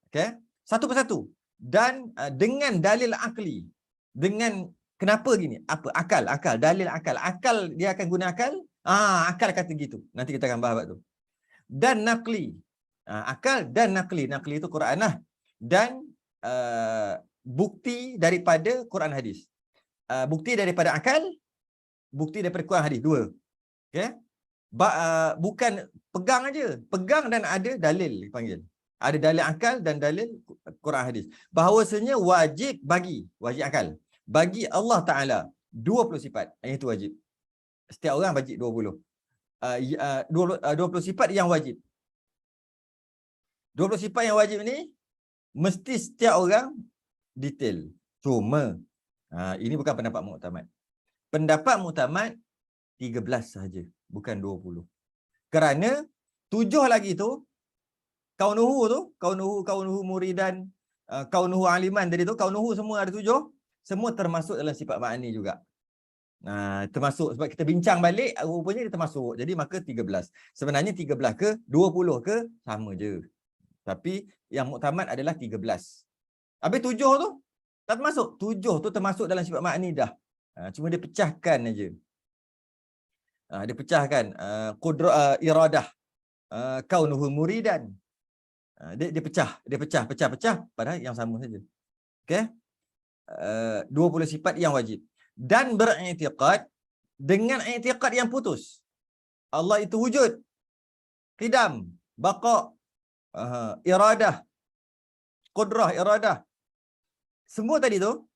okey, satu persatu, dan dengan dalil akli, dengan Kenapa gini? Apa? Akal, akal, dalil akal. Akal dia akan guna akal? Akal kata gitu. Nanti kita akan bahas tu. Dan naqli. Akal dan naqli. Naqli itu Quran lah. Dan bukti daripada Quran hadis. Bukti daripada akal, bukti daripada Quran hadis. Dua. Okay? Bukan pegang aja. Pegang dan ada dalil dipanggil. Ada dalil akal dan dalil Quran hadis. Bahawasanya wajib bagi, wajib akal. Bagi Allah Ta'ala 20 sifat. Yang itu wajib. Setiap orang wajib 20. 20 sifat yang wajib. 20 sifat yang wajib ni mesti setiap orang detail. Cuma ini bukan pendapat muktamad. Pendapat muktamad 13 sahaja, bukan 20. Kerana 7 lagi tu kaunuhu muridan, kaunuhu aliman tadi tu, kaunuhu semua ada 7, semua termasuk dalam sifat ma'ani juga. Termasuk sebab kita bincang balik rupanya dia termasuk. Jadi maka 13. Sebenarnya 13 ke 20 ke sama je. Tapi yang muktamad adalah 13. Habis 7 tu tak termasuk. 7 tu termasuk dalam sifat ma'ani dah. Cuma dia pecahkan aja. Dia pecahkan iradah, kaunuhu muridan. Dia pecah padahal yang sama saja. Okey? 20 sifat yang wajib. Dan beriktikad dengan iktikad yang putus. Allah itu wujud, qidam, baqa, iradah, qudrah, iradah. Semua tadi tu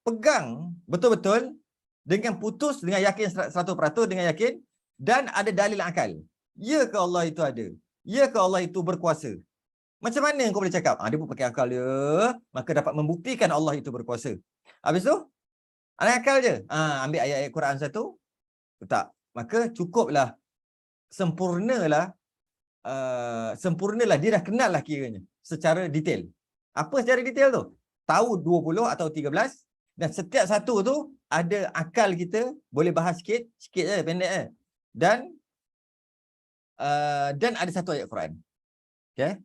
pegang betul-betul dengan putus, dengan yakin 100%, dengan yakin, dan ada dalil akal. Ya ke Allah itu ada? Ya ke Allah itu berkuasa? Macam mana kau boleh cakap? Dia pun pakai akal dia, maka dapat membuktikan Allah itu berkuasa. Habis tu, ada akal je. Ambil ayat-ayat Quran satu, tak. Maka cukuplah, sempurnalah, dia dah kenal lah kiranya, secara detail. Apa secara detail tu? Tahu 20 atau 13, dan setiap satu tu ada akal kita, boleh bahas sikit je, pendek je. Dan ada satu ayat Quran. Okay?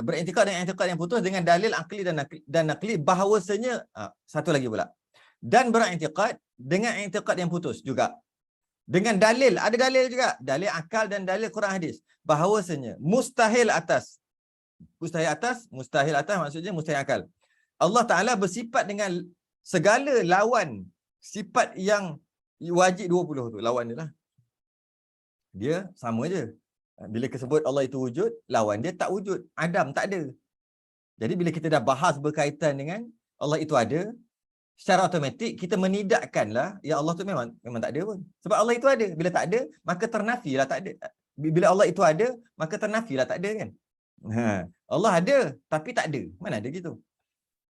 Beriktikad dengan iktikad yang putus dengan dalil akli dan nakli bahawasanya satu lagi pula. Dan beriktikad dengan iktikad yang putus juga. Dengan dalil, ada dalil juga, dalil akal dan dalil Quran hadis, bahawasanya mustahil atas maksudnya mustahil akal. Allah Ta'ala bersifat dengan segala lawan sifat yang wajib 20 tu, lawan dia lah. Dia sama je. Bila disebut Allah itu wujud, lawan dia tak wujud. Adam tak ada. Jadi bila kita dah bahas berkaitan dengan Allah itu ada, secara automatik kita menidakkanlah, ya Allah tu memang tak ada pun. Sebab Allah itu ada. Bila tak ada, maka ternafilah tak ada. Bila Allah itu ada, maka ternafilah tak ada kan. Allah ada tapi tak ada. Mana ada gitu.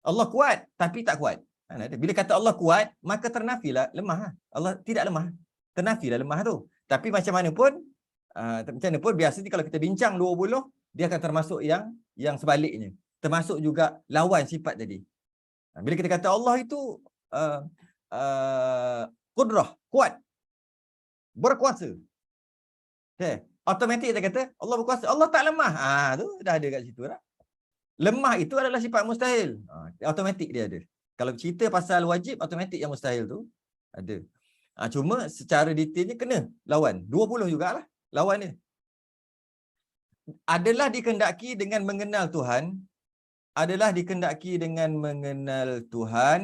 Allah kuat tapi tak kuat. Mana ada. Bila kata Allah kuat, maka ternafilah lemah. Allah tidak lemah. Ternafilah lemah tu. Tapi macam mana pun biasanya kalau kita bincang 20, dia akan termasuk yang sebaliknya. Termasuk juga lawan sifat tadi. Bila kita kata Allah itu qudrah, kuat, berkuasa. Okay. Automatik kita kata Allah berkuasa. Allah tak lemah. Tu dah ada kat situ dah. Lemah itu adalah sifat mustahil. Automatik dia ada. Kalau cerita pasal wajib, automatik yang mustahil tu ada. Cuma secara detailnya kena lawan. 20 jugalah lawan dia. Adalah dikehendaki dengan mengenal Tuhan. Adalah dikehendaki dengan mengenal Tuhan.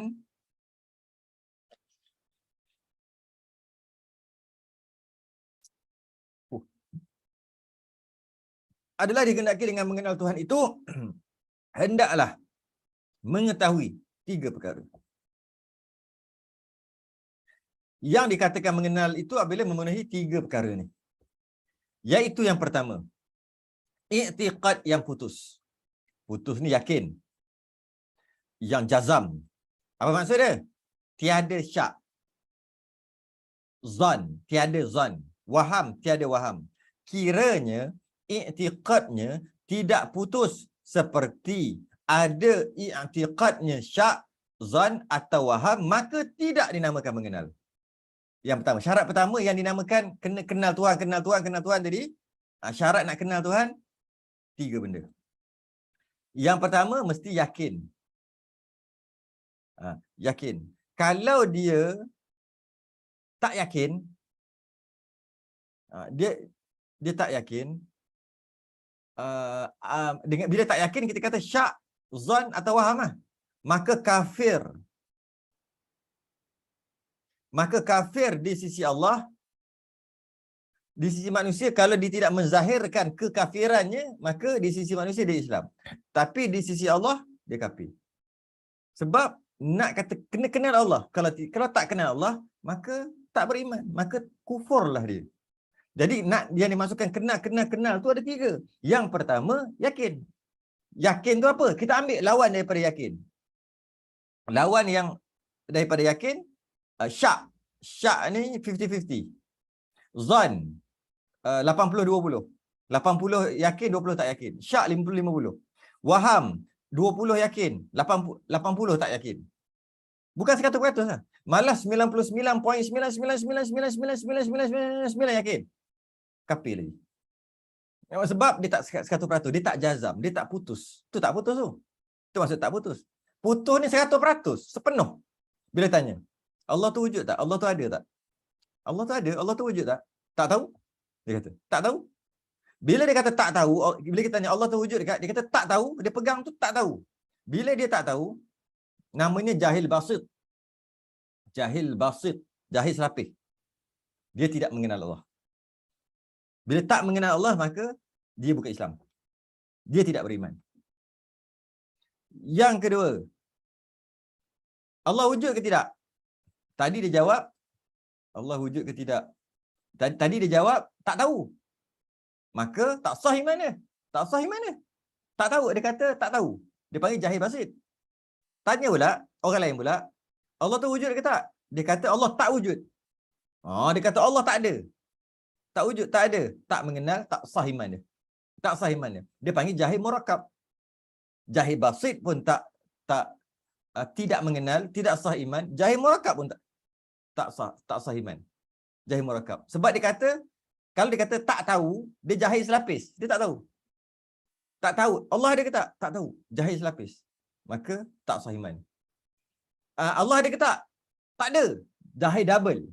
Adalah dikehendaki dengan mengenal Tuhan itu hendaklah mengetahui 3 perkara. Yang dikatakan mengenal itu apabila memenuhi 3 perkara ni. Iaitu yang pertama, i'tiqad yang putus. Putus ni yakin. Yang jazam. Apa maksud dia? Tiada syak. Zan, tiada zan. Waham, tiada waham. Kiranya i'tiqadnya tidak putus seperti ada i'tiqadnya syak, zan atau waham, maka tidak dinamakan mengenal. Yang pertama, syarat pertama yang dinamakan kena kenal Tuhan tadi, syarat nak kenal Tuhan 3 benda. Yang pertama mesti yakin. Yakin. Kalau dia tak yakin, dia tak yakin, dengan bila tak yakin kita kata syak, zon atau waham lah. Maka kafir. Maka kafir di sisi Allah, di sisi manusia kalau dia tidak menzahirkan kekafirannya, maka di sisi manusia dia Islam. Tapi di sisi Allah dia kafir. Sebab nak kata kena kenal Allah. Kalau tak kenal Allah, maka tak beriman, maka kufurlah dia. Jadi nak dia dimasukkan kenal tu ada 3. Yang pertama, yakin. Yakin tu apa? Kita ambil lawan daripada yakin. Lawan yang daripada yakin, syak. Syak ni 50-50. Zon 80-20. 80 yakin, 20 tak yakin. Syak 50-50. Waham 20 yakin, 80 tak yakin. Bukan 100% lah. Malah 99.999999999 yakin. Kafir lagi. Sebab dia tak 100%, dia tak jazam, dia tak putus. Tu tak putus tu. Tu maksud tak putus. Putus ni 100%, sepenuh. Bila tanya, Allah tu wujud tak? Allah tu ada tak? Allah tu ada, Allah tu wujud tak? Tak tahu. Dia kata, tak tahu. Bila dia kata tak tahu, bila kita tanya Allah tu wujud dekat, dia kata tak tahu, dia pegang tu tak tahu. Bila dia tak tahu, namanya jahil basit. Jahil basit, jahil selapis. Dia tidak mengenal Allah. Bila tak mengenal Allah, maka dia bukan Islam. Dia tidak beriman. Yang kedua, Allah wujud ke tidak? Tadi dia jawab, Allah wujud ke tidak? Tadi dia jawab, tak tahu. Maka tak sah iman dia. Tak sah iman dia. Tak tahu, dia kata tak tahu. Dia panggil jahil basit. Tanya pula, orang lain pula, Allah tu wujud ke tak? Dia kata Allah tak wujud. Dia kata Allah tak ada. Tak wujud, tak ada. Tak mengenal, tak sah iman dia. Tak sah iman dia. Dia panggil jahil murakab. Jahil basit pun tidak mengenal, tidak sah iman. Jahil murakab pun tak sah iman. Jahil murakab. Sebab dia kata, kalau dia kata tak tahu, dia jahil selapis. Dia tak tahu. Tak tahu. Allah ada ke tak? Tak tahu. Jahil selapis. Maka tak sah iman. Allah ada ke tak? Tak ada. Jahil double.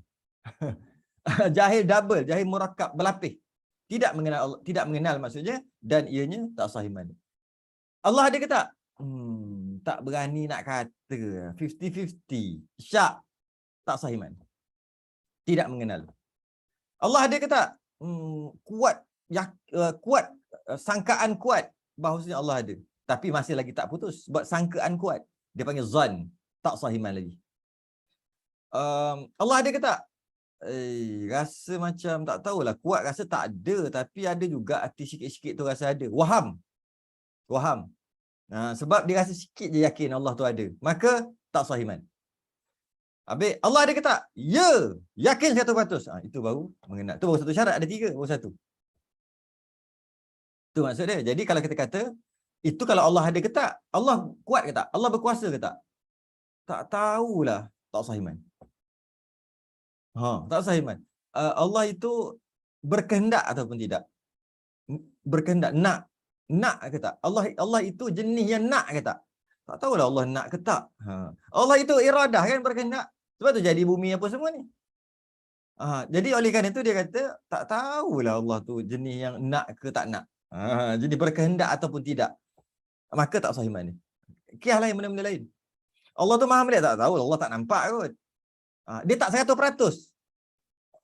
Jahil double, jahil murakab, berlapis. Tidak mengenal Allah, tidak mengenal maksudnya, dan ianya tak sah iman. Allah ada ke tak? Tak berani nak kata. 50-50. Syak. Tak sah iman. Tidak mengenal. Allah ada ke tak? Kuat, sangkaan kuat bahawasanya Allah ada. Tapi masih lagi tak putus. Sebab sangkaan kuat. Dia panggil zan. Tak sah iman lagi. Allah ada ke tak? Rasa macam tak tahulah. Kuat rasa tak ada. Tapi ada juga hati sikit-sikit tu rasa ada. Waham. Sebab dia rasa sikit je yakin Allah tu ada. Maka tak sah iman. Habis, Allah ada ke tak? Ya. Yakin 100%. Itu baru mengenal. Itu baru satu syarat. Ada 3. Baru 1. Itu maksud dia. Jadi kalau kita kata, itu kalau Allah ada ke tak? Allah kuat ke tak? Allah berkuasa ke tak? Tak tahulah. Tak sah iman. Tak sah iman. Allah itu berkehendak ataupun tidak? Berkehendak. Nak ke tak? Allah itu jenis yang nak ke tak? Tak tahulah Allah nak ke tak. Allah itu iradah kan, berkehendak. Sebab tu jadi bumi apa semua ni. Jadi oleh kerana itu dia kata, tak tahulah Allah tu jenis yang nak ke tak nak. Jadi berkehendak ataupun tidak. Maka tak sah iman ni. Kiah lain, benda-benda lain. Allah tu maha melihat, tak tahu. Allah tak nampak kot. Dia tak 100%.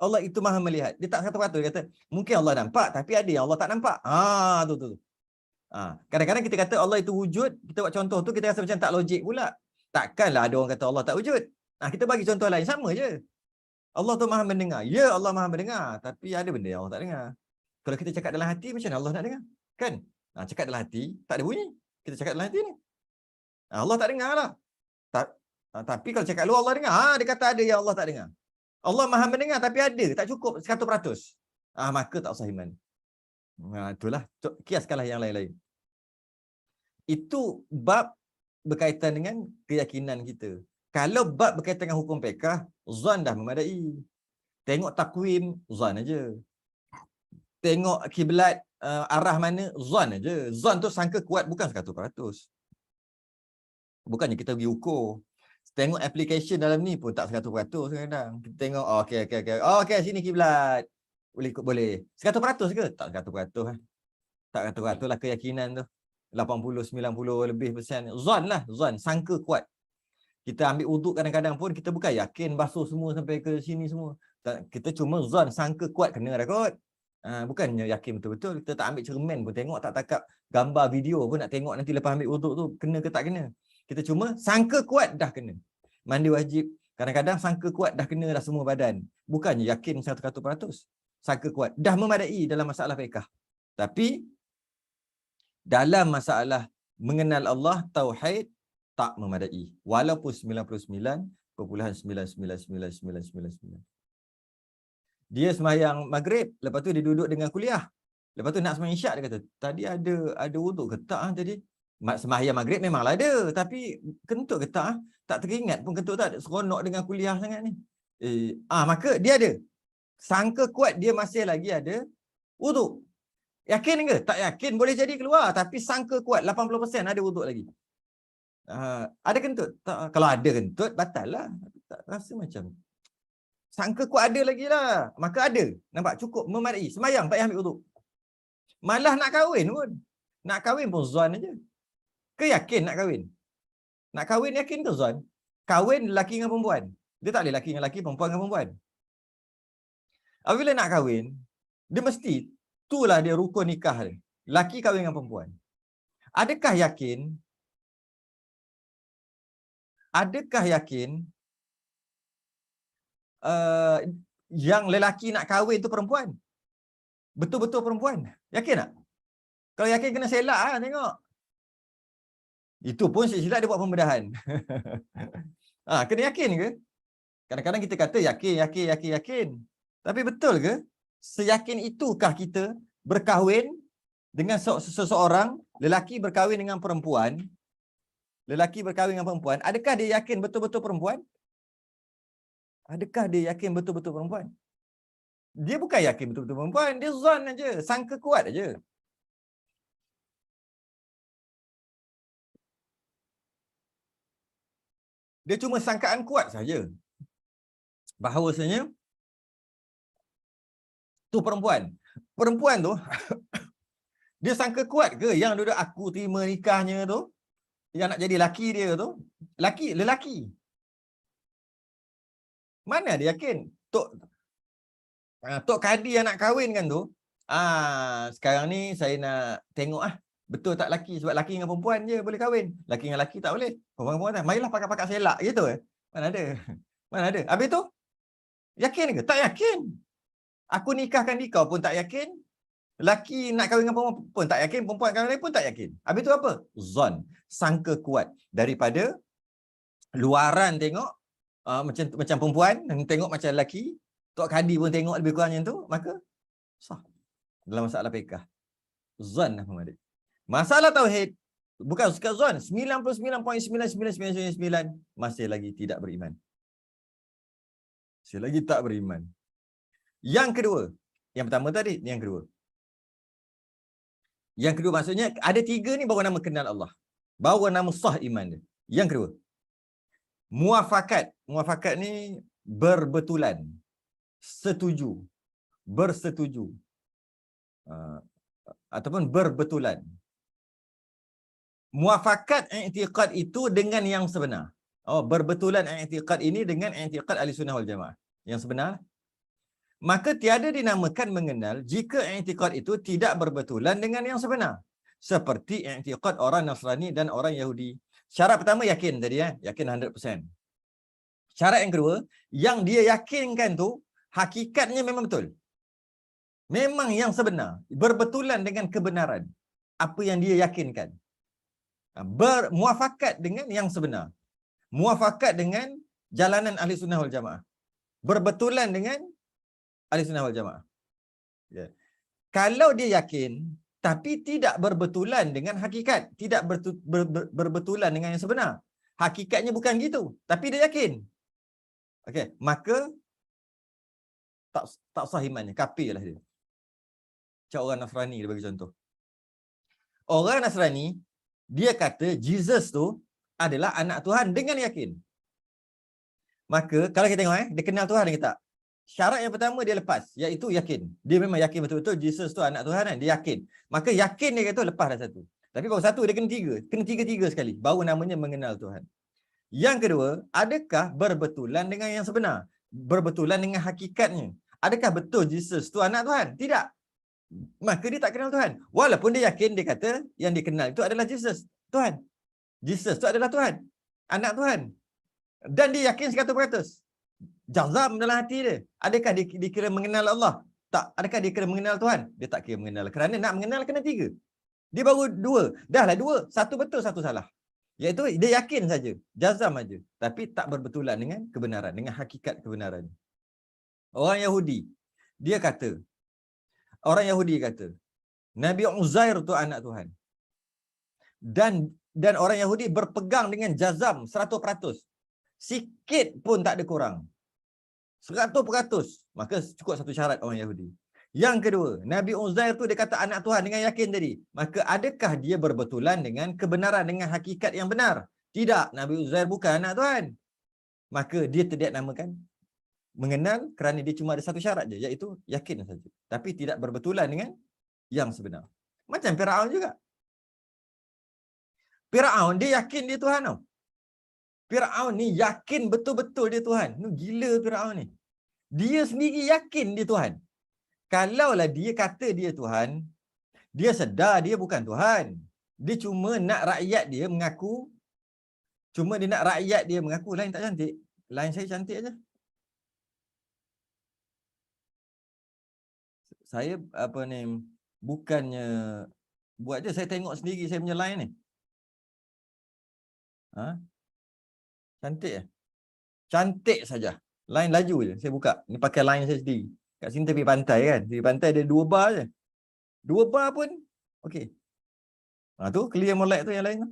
Allah itu maha melihat. Dia tak 100%. Dia kata, mungkin Allah nampak, tapi ada yang Allah tak nampak. Tu. Kadang-kadang kita kata Allah itu wujud, kita buat contoh tu, kita rasa macam tak logik pula. Takkanlah ada orang kata Allah tak wujud. Kita bagi contoh lain, sama je. Allah tu maha mendengar. Ya, Allah maha mendengar. Tapi ada benda yang Allah tak dengar. Kalau kita cakap dalam hati, macam mana Allah nak dengar? Kan? Cakap dalam hati, tak ada bunyi. Kita cakap dalam hati ni. Allah tak dengar lah. Tapi kalau cakap luar Allah dengar. Dia kata ada yang Allah tak dengar. Allah maha mendengar tapi ada. Tak cukup 100%. Maka tak sah iman. Itulah. Kiaskanlah yang lain-lain. Itu bab berkaitan dengan keyakinan kita. Kalau bab berkaitan dengan hukum fiqh, zan dah memadai. Tengok takwim, zan aja. Tengok kiblat, arah mana, zan aja. Zan tu sangka kuat bukan 100%. Bukannya kita pergi ukur. Tengok application dalam ni pun tak 100% kadang. Kita tengok, oh, okey. Oh, okey, sini kiblat. Boleh ikut boleh. 100% ke? Tak 100%. Tak 100% lah keyakinan tu. 80, 90 lebih persen. Zon lah, zon. Sangka kuat. Kita ambil uduk kadang-kadang pun, kita bukan yakin basuh semua sampai ke sini semua. Kita cuma zon, sangka kuat kena dah kot. Bukannya yakin betul-betul. Kita tak ambil cermin pun tengok, tak takap gambar video pun nak tengok nanti lepas ambil uduk tu, kena ke tak kena. Kita cuma sangka kuat dah kena. Mandi wajib. Kadang-kadang sangka kuat dah kena dah semua badan. Bukannya yakin 100%. Sangka kuat. Dah memadai dalam masalah fiqh. Tapi, dalam masalah mengenal Allah, tauhid, tak memadai. Walaupun 99.99999. Dia sembahyang maghrib, lepas tu dia duduk dengan kuliah. Lepas tu nak sembahyang isyak, dia kata, tadi ada wuduk ke tak tadi? Sembahyang maghrib memanglah ada, tapi kentut ke tak? Tak teringat pun kentut tak, seronok dengan kuliah sangat ni. Maka dia ada. Sangka kuat dia masih lagi ada wuduk. Yakin ke? Tak yakin, boleh jadi keluar. Tapi sangka kuat, 80% ada wuduk lagi. Ada kentut? Tak. Kalau ada kentut, batal lah. Tak rasa macam sangka kuat ada lagi lah. Maka ada. Nampak? Cukup memadai. Semayang tak payah ambil wuduk. Malah nak kahwin pun. Nak kahwin pun zon aja. Ke yakin nak kahwin? Nak kahwin yakin ke zon? Kahwin lelaki dengan perempuan. Dia tak boleh lelaki dengan lelaki, perempuan dengan perempuan. Apabila nak kahwin, dia mesti, itulah dia rukun nikah dia. Lelaki kahwin dengan perempuan. Adakah yakin yang lelaki nak kahwin tu perempuan? Betul-betul perempuan? Yakin tak? Kalau yakin kena selak lah, tengok. Itu pun silap dia buat pembedahan. Kena yakin ke? Kadang-kadang kita kata yakin. Tapi betul ke? Seyakin itukah kita berkahwin dengan seseorang, lelaki berkahwin dengan perempuan, adakah dia yakin betul-betul perempuan? Adakah dia yakin betul-betul perempuan? Dia bukan yakin betul-betul perempuan, dia zon aja, sangka kuat aja. Dia cuma sangkaan kuat saja. Bahawasanya tu perempuan. Perempuan tu dia sangka kuat ke yang duduk aku terima nikahnya tu, yang nak jadi laki dia tu, lelaki. Mana dia yakin? Tok Kadi yang nak kahwin kan tu, sekarang ni saya nak tengok betul tak laki, sebab laki dengan perempuan je boleh kahwin. Laki dengan laki tak boleh. Perempuan tak. Marilah pakak-pakak selak gitu. Mana ada. Habis tu yakin ke? Tak yakin. Aku nikahkan kau pun tak yakin. Laki nak kahwin dengan perempuan pun tak yakin, perempuan kahwin pun tak yakin. Habis tu apa? Zon, sangka kuat. Daripada luaran tengok macam perempuan, tengok macam lelaki, Tok Kadi pun tengok lebih kurang macam tu, maka sah. Dalam masalah fiqh, zon lah memadai. Masalah tauhid, bukan sekat zon, 99.99999 masih lagi tidak beriman. Masih lagi tak beriman. Yang kedua, yang pertama tadi, yang kedua. Yang kedua maksudnya, ada 3 ni baru nama kenal Allah. Baru nama sah iman dia. Yang kedua, muafakat. Muafakat ni berbetulan. Setuju. Bersetuju. Ataupun berbetulan. Muafakat i'tiqad itu dengan yang sebenar. Berbetulan i'tiqad ini dengan i'tiqad Ahlussunnah wal Jamaah. Yang sebenar. Maka tiada dinamakan mengenal jika i'tiqad itu tidak berbetulan dengan yang sebenar. Seperti i'tiqad orang Nasrani dan orang Yahudi. Syarat pertama yakin tadi, yakin 100%. Syarat yang kedua, yang dia yakinkan tu hakikatnya memang betul. Memang yang sebenar, berbetulan dengan kebenaran apa yang dia yakinkan. Bermuafakat dengan yang sebenar. Muafakat dengan jalanan Ahlussunnah wal Jamaah. Berbetulan dengan Ahlussunnah wal Jamaah. Ya. Kalau dia yakin tapi tidak berbetulan dengan hakikat, tidak berbetulan dengan yang sebenar. Hakikatnya bukan gitu, tapi dia yakin. Okey, maka tak sah imannya, kafirlah dia. Macam orang Nasrani dia bagi contoh. Orang Nasrani dia kata Jesus tu adalah anak Tuhan dengan yakin. Maka kalau kita tengok dia kenal Tuhan ke tak? Syarat yang pertama dia lepas, iaitu yakin. Dia memang yakin betul-betul Jesus tu anak Tuhan kan, dia yakin. Maka yakin dia kata lepas dah satu. Tapi baru satu dia kena tiga. Kena tiga-tiga sekali. Baru namanya mengenal Tuhan. Yang kedua, adakah berbetulan dengan yang sebenar? Berbetulan dengan hakikatnya. Adakah betul Jesus tu anak Tuhan? Tidak. Maka dia tak kenal Tuhan. Walaupun dia yakin, dia kata yang dikenal itu adalah Jesus, Tuhan. Jesus tu adalah Tuhan. Anak Tuhan. Dan dia yakin 100%. Jazam dalam hati dia. Adakah dia kira mengenal Allah? Tak. Adakah dia kira mengenal Tuhan? Dia tak kira mengenal. Kerana nak mengenal kena tiga. Dia baru dua. Dah lah dua. Satu betul, satu salah. Iaitu dia yakin saja. Jazam saja. Tapi tak berbetulan dengan kebenaran. Dengan hakikat kebenaran. Orang Yahudi. Dia kata. Orang Yahudi kata. Nabi Uzair tu anak Tuhan. Dan orang Yahudi berpegang dengan jazam 100%. Sikit pun tak ada kurang. 100%. Maka cukup satu syarat orang Yahudi. Yang kedua, Nabi Uzair tu dia kata anak Tuhan dengan yakin tadi. Maka adakah dia berbetulan dengan kebenaran, dengan hakikat yang benar? Tidak, Nabi Uzair bukan anak Tuhan. Maka dia tidak namakan mengenal kerana dia cuma ada satu syarat je, iaitu yakin saja. Tapi tidak berbetulan dengan yang sebenar. Macam Firaun juga. Firaun dia yakin dia Tuhan tau. Firaun ni yakin betul-betul dia Tuhan. Ni gila Firaun ni. Dia sendiri yakin dia Tuhan. Kalaulah dia kata dia Tuhan, dia sedar dia bukan Tuhan. Dia cuma nak rakyat dia mengaku. Cuma dia nak rakyat dia mengaku. Lain tak cantik. Lain saya cantik aja. Saya apa ni, bukannya buat je, saya tengok sendiri saya punya line ni. Ha? Cantik eh? Cantik saja. Line laju je. Saya buka. Ni pakai line saya sendiri. Kat sini tepi pantai kan. Tepi pantai ada 2 bar je. 2 bar pun okey. Ha tu clear molek tu yang lain tu.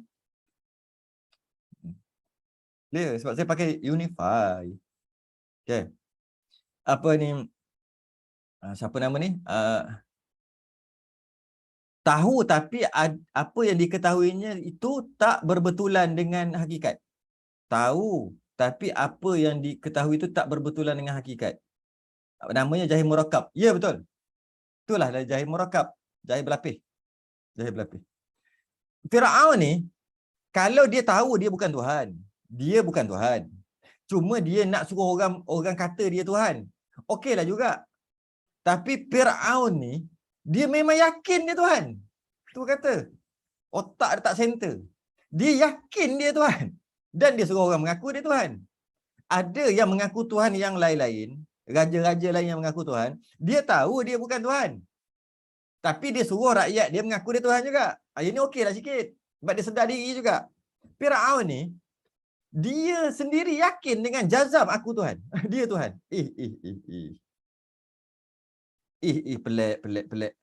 Clear sebab saya pakai Unify. Okey. Apa ni? Siapa nama ni? Tahu tapi apa yang diketahuinya itu tak berbetulan dengan hakikat. Tahu tapi apa yang diketahui itu tak berbetulan dengan hakikat. Namanya jahil murakab. Ya betul. Itulah jahil murakab, jahil berlapis. Jahil berlapis. Firaun ni kalau dia tahu dia bukan Tuhan, dia bukan Tuhan. Cuma dia nak suruh orang kata dia Tuhan. Okeylah juga. Tapi Firaun ni dia memang yakin dia Tuhan. Tu kata. Otak dia tak center. Dia yakin dia Tuhan. Dan dia suruh orang mengaku dia Tuhan. Ada yang mengaku Tuhan yang lain-lain. Raja-raja lain yang mengaku Tuhan. Dia tahu dia bukan Tuhan. Tapi dia suruh rakyat dia mengaku dia Tuhan juga. Ini okeylah sikit. Sebab dia sedar diri juga. Firaun ni, dia sendiri yakin dengan jazam aku Tuhan. Dia Tuhan. Pelik.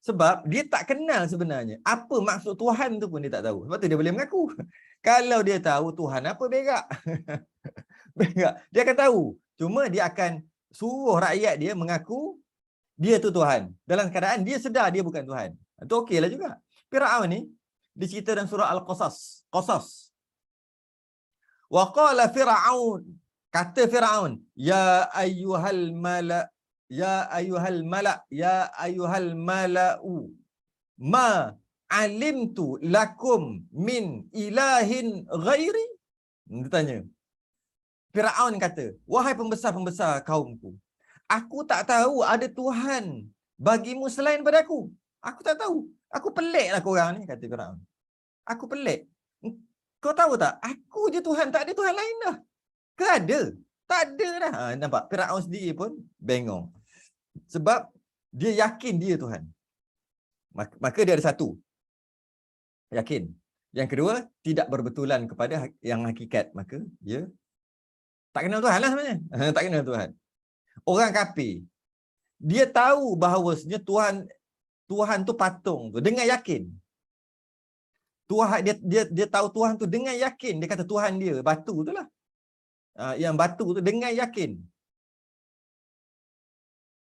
Sebab dia tak kenal sebenarnya. Apa maksud Tuhan tu pun dia tak tahu. Sebab tu dia boleh mengaku. Kalau dia tahu Tuhan apa, berak. Berak. Dia akan tahu. Cuma dia akan suruh rakyat dia mengaku dia tu Tuhan. Dalam keadaan dia sedar dia bukan Tuhan. Itu okeylah juga. Firaun ni dicerita dalam surah Al-Qasas. Qasas. Wa qala Firaun. Kata Firaun, ya ayyuhal mala' ya ayyuhal mala' ya ayyuhal mala'u ma alimtu lakum min ilahin ghairi. Dia tanya. Firaun kata, wahai pembesar-pembesar kaumku, aku tak tahu ada Tuhan bagimu selain pada aku. Aku tak tahu. Aku peliklah korang ni, kata Firaun. Aku pelik. Kau tahu tak? Aku je Tuhan, tak ada Tuhan lain dah. Ke ada? Tak ada dah. Nampak? Firaun sendiri pun bengong. Sebab dia yakin dia Tuhan. Maka dia ada satu. Yakin. Yang kedua, tidak berbetulan kepada yang hakikat. Maka dia tak kenal Tuhan lah sebenarnya. Tak kenal Tuhan. Orang kafir, dia tahu bahawasanya Tuhan tu patung tu dengan yakin. Tuhan dia tahu Tuhan tu dengan yakin. Dia kata Tuhan dia batu tu lah. Yang batu tu dengan yakin.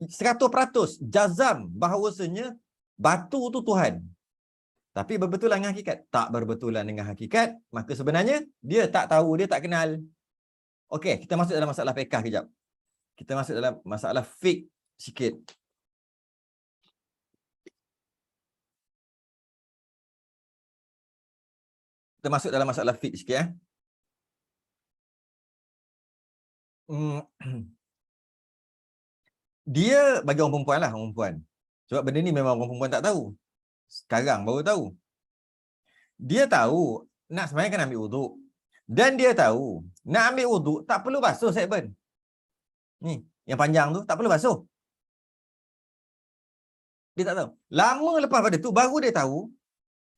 100% jazam bahawasanya batu tu Tuhan. Tapi berbetulan dengan hakikat? Tak berbetulan dengan hakikat. Maka sebenarnya dia tak tahu, dia tak kenal. Okey, kita masuk dalam masalah fiqh kejap. Kita masuk dalam masalah fiqh sikit. Kita masuk dalam masalah fiqh sikit ya. Dia bagi orang perempuan lah, orang perempuan. Sebab benda ni memang orang perempuan tak tahu. Sekarang baru tahu. Dia tahu nak semayang kena ambil wuduk. Dan dia tahu nak ambil wuduk tak perlu basuh sekben. Ni, yang panjang tu tak perlu basuh. Dia tak tahu. Lama lepas pada tu baru dia tahu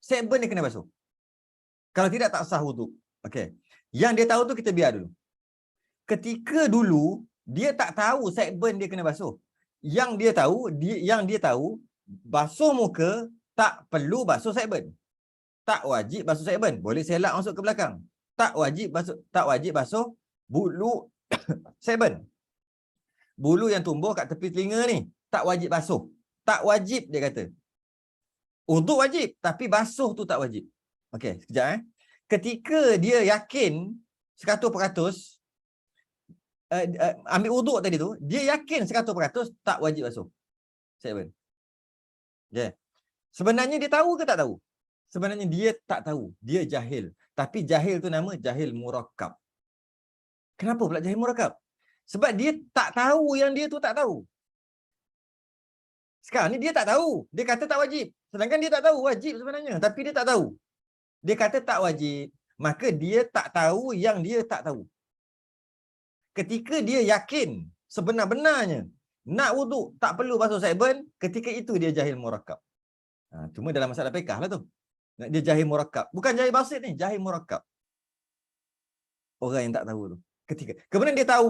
sekben dia kena basuh. Kalau tidak tak sah wuduk. Okey. Yang dia tahu tu kita biar dulu. Ketika dulu dia tak tahu sekben dia kena basuh. Yang dia tahu basuh muka tak perlu basuh sekben. Tak wajib basuh sekben. Boleh selak masuk ke belakang. Tak wajib basuh bulu sekben. Bulu yang tumbuh kat tepi telinga ni tak wajib basuh. Tak wajib dia kata. Wuduk wajib tapi basuh tu tak wajib. Okey, sekejap Ketika dia yakin 100% ambil wuduk tadi tu, dia yakin 100% tak wajib basuh. Sekben. Okay. Sebenarnya dia tahu ke tak tahu? Sebenarnya dia tak tahu. Dia jahil. Tapi jahil tu nama jahil murakkab. Kenapa pula jahil murakkab? Sebab dia tak tahu yang dia tu tak tahu. Sekarang ni dia tak tahu. Dia kata tak wajib. Sedangkan dia tak tahu wajib sebenarnya. Tapi dia tak tahu. Dia kata tak wajib. Maka dia tak tahu yang dia tak tahu. Ketika dia yakin sebenar-benarnya nak wuduk tak perlu basuh sekben, ketika itu dia jahil murakkab. Cuma dalam masalah fiqh lah tu. Dia jahil murakkab. Bukan jahil basit ni, jahil murakkab. Orang yang tak tahu tu. Kemudian dia tahu,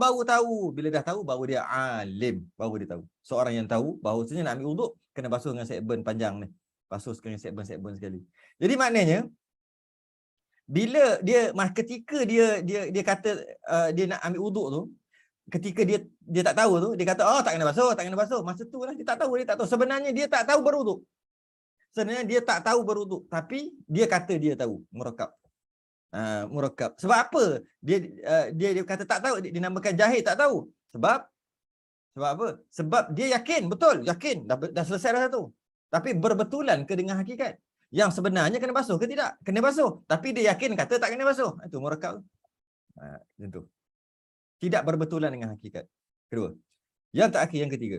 baru tahu. Bila dah tahu, baru dia alim. Baru dia tahu. Seorang yang tahu, bahawasanya nak ambil wuduk, kena basuh dengan sekben panjang ni. Basuh dengan sekben sekali. Jadi maknanya, bila ketika dia kata dia nak ambil wuduk tu, ketika dia tak tahu tu, dia kata, tak kena basuh. Masa tu lah, dia tak tahu. Sebenarnya dia tak tahu berwuduk. Tapi dia kata dia tahu. Murakkab. Murakkab. Sebab apa? Dia kata tak tahu, dia namakan jahil tak tahu. Sebab apa? Sebab dia yakin, betul, yakin. Dah selesai dah satu. Tapi berbetulan ke dengan hakikat? Yang sebenarnya kena basuh ke tidak? Kena basuh. Tapi dia yakin kata tak kena basuh. Itu murakkab. Macam tu. Tidak berbetulan dengan hakikat. Kedua. Yang terakhir, yang ketiga.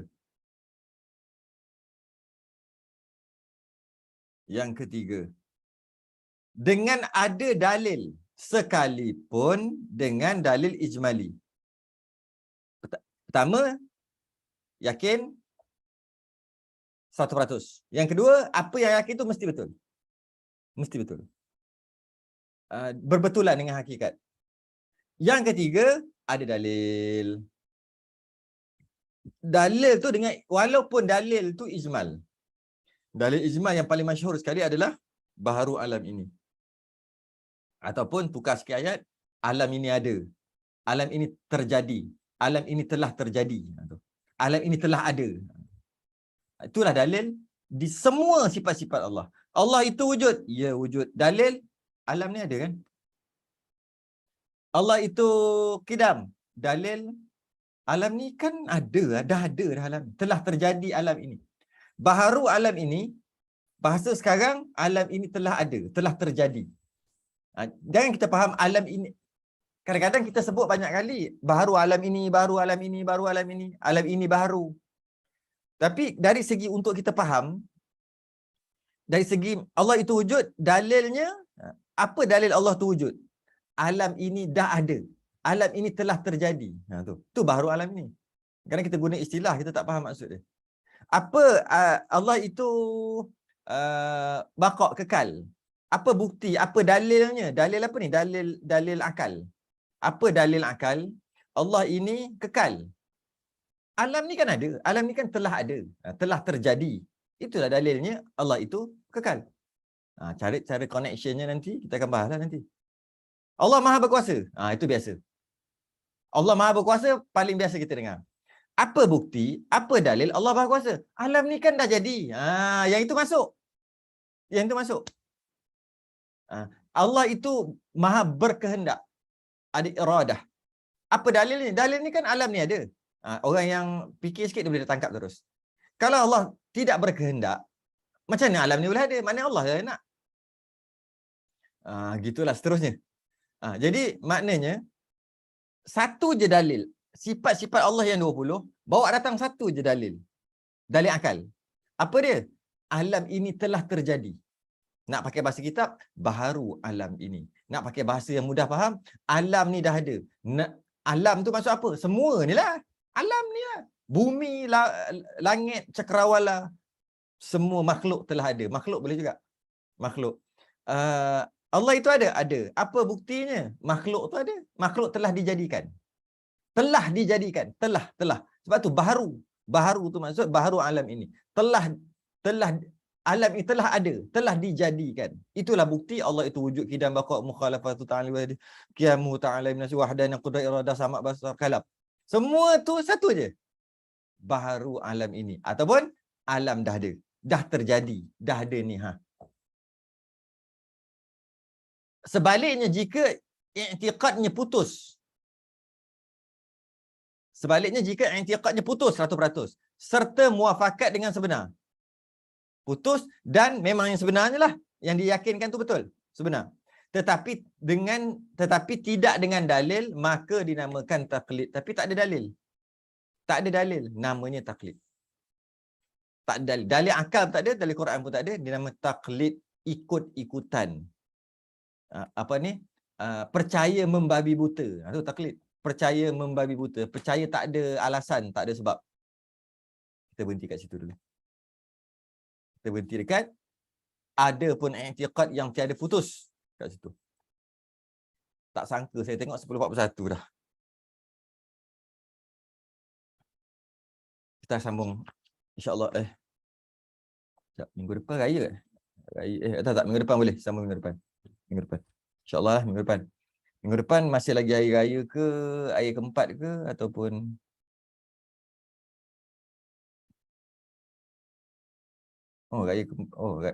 Yang ketiga. Dengan ada dalil sekalipun dengan dalil ijmali. Pertama, yakin 100%. Yang kedua, apa yang yakin itu mesti betul. Mesti betul. Berbetulan dengan hakikat. Yang ketiga, ada dalil. Dalil tu dengan, walaupun dalil tu ijmal. Dalil ijmal yang paling masyhur sekali adalah baharu alam ini. Ataupun tukar sikit ayat, alam ini ada. Alam ini terjadi. Alam ini telah terjadi. Alam ini telah ada. Itulah dalil di semua sifat-sifat Allah. Allah itu wujud. Ya, wujud. Dalil, alam ni ada kan? Allah itu kidam. Dalil, alam ni kan ada. Dah ada dah alam. Telah terjadi alam ini. Baharu alam ini, bahasa sekarang, alam ini telah ada. Telah terjadi. Jangan kita faham alam ini. Kadang-kadang kita sebut banyak kali. Baharu alam ini, baru alam ini, baru alam ini. Alam ini baharu. Tapi dari segi untuk kita faham, dari segi Allah itu wujud, dalilnya, apa dalil Allah itu wujud? Alam ini dah ada. Alam ini telah terjadi. Tu baharu alam ini. Kadang kita guna istilah, kita tak faham maksud dia. Apa Allah itu baqa' kekal? Apa bukti? Apa dalilnya? Dalil apa ni? Dalil akal. Apa dalil akal? Allah ini kekal. Alam ni kan ada. Alam ni kan telah ada. Telah terjadi. Itulah dalilnya Allah itu kekal. Cari cara connectionnya nanti. Kita akan bahaslah nanti. Allah Maha Berkuasa. Itu biasa. Allah Maha Berkuasa paling biasa kita dengar. Apa bukti? Apa dalil Allah Maha Berkuasa? Alam ni kan dah jadi. Yang itu masuk. Yang itu masuk. Allah itu Maha berkehendak. ada iradah. Apa dalil ni? Dalil ni kan alam ni ada. Orang yang fikir sikit dia boleh tangkap terus. Kalau Allah tidak berkehendak, macam mana alam ni boleh ada? Maknanya Allah yang nak. Gitulah seterusnya. Jadi maknanya satu je dalil. Sifat-sifat Allah yang 20, bawa datang satu je dalil. Dalil akal. Apa dia? Alam ini telah terjadi. Nak pakai bahasa kitab, baharu alam ini. Nak pakai bahasa yang mudah faham, alam ni dah ada. Alam tu maksud apa? Semua ni lah. Alam ni lah. Bumi, langit, cakrawala, semua makhluk telah ada. Makhluk boleh juga. Makhluk. Allah itu ada? Ada. Apa buktinya? Makhluk tu ada. Makhluk telah dijadikan. Telah dijadikan. Telah. Sebab tu baharu. Baharu tu maksud baharu alam ini. Telah alam ini telah ada, telah dijadikan. Itulah bukti Allah itu wujud, qidam, baqa, mukhalafatu ta'ala wa qiyamu ta'ala min wahdan qudrat iradah sama basar kalam. Semua tu satu je. Baharu alam ini ataupun alam dah ada, dah terjadi, dah ada ni Sebaliknya jika i'tiqadnya putus. Sebaliknya jika i'tiqadnya putus 100% serta muafakat dengan sebenar. Putus dan memang yang sebenarnya lah yang diyakinkan tu betul, sebenar. Tetapi tidak dengan dalil, maka dinamakan taklid. Tapi tak ada dalil. Tak ada dalil, namanya taklid. Tak ada dalil. Dalil akal tak ada, dalil Quran pun tak ada, dinamakan taklid, ikut-ikutan. Percaya membabi buta. Itu taklid. Percaya membabi buta. Percaya tak ada alasan, tak ada sebab. Kita berhenti kat situ dulu. Kita berhenti dekat ada pun i'tiqad yang tiada putus kat situ. Tak sangka saya tengok 10:41 dah. Kita sambung insya-Allah minggu depan raya ke? Tak minggu depan boleh, sambung minggu depan. Insya-Allah minggu depan. Minggu depan masih lagi hari raya ke, hari keempat ke ataupun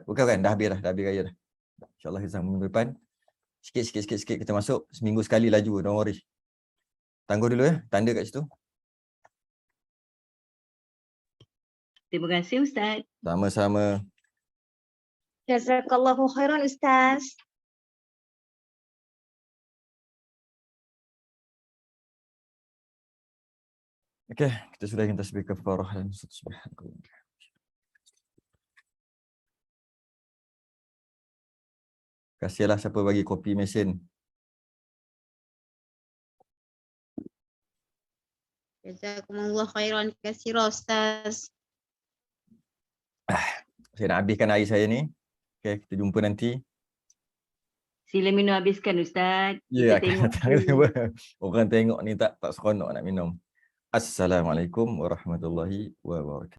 bukan dah habis raya dah. InsyaAllah kita sambung minggu depan. Sikit kita masuk. Seminggu sekali laju, don't worry. Tangguh dulu tanda kat situ. Terima kasih Ustaz. Sama-sama. Jazakallahu khairan Ustaz. Okey, kita sudah ingin tasbih kafarah dan subhanallah. Kasihanlah siapa bagi kopi mesin. Jazakumullah khairan katsira Ustaz. Saya nak habiskan air saya ni. Okey, kita jumpa nanti. Sila minum habiskan Ustaz. Ya, Kita tengok. orang tengok ni tak seronok nak minum. Assalamualaikum warahmatullahi wabarakatuh.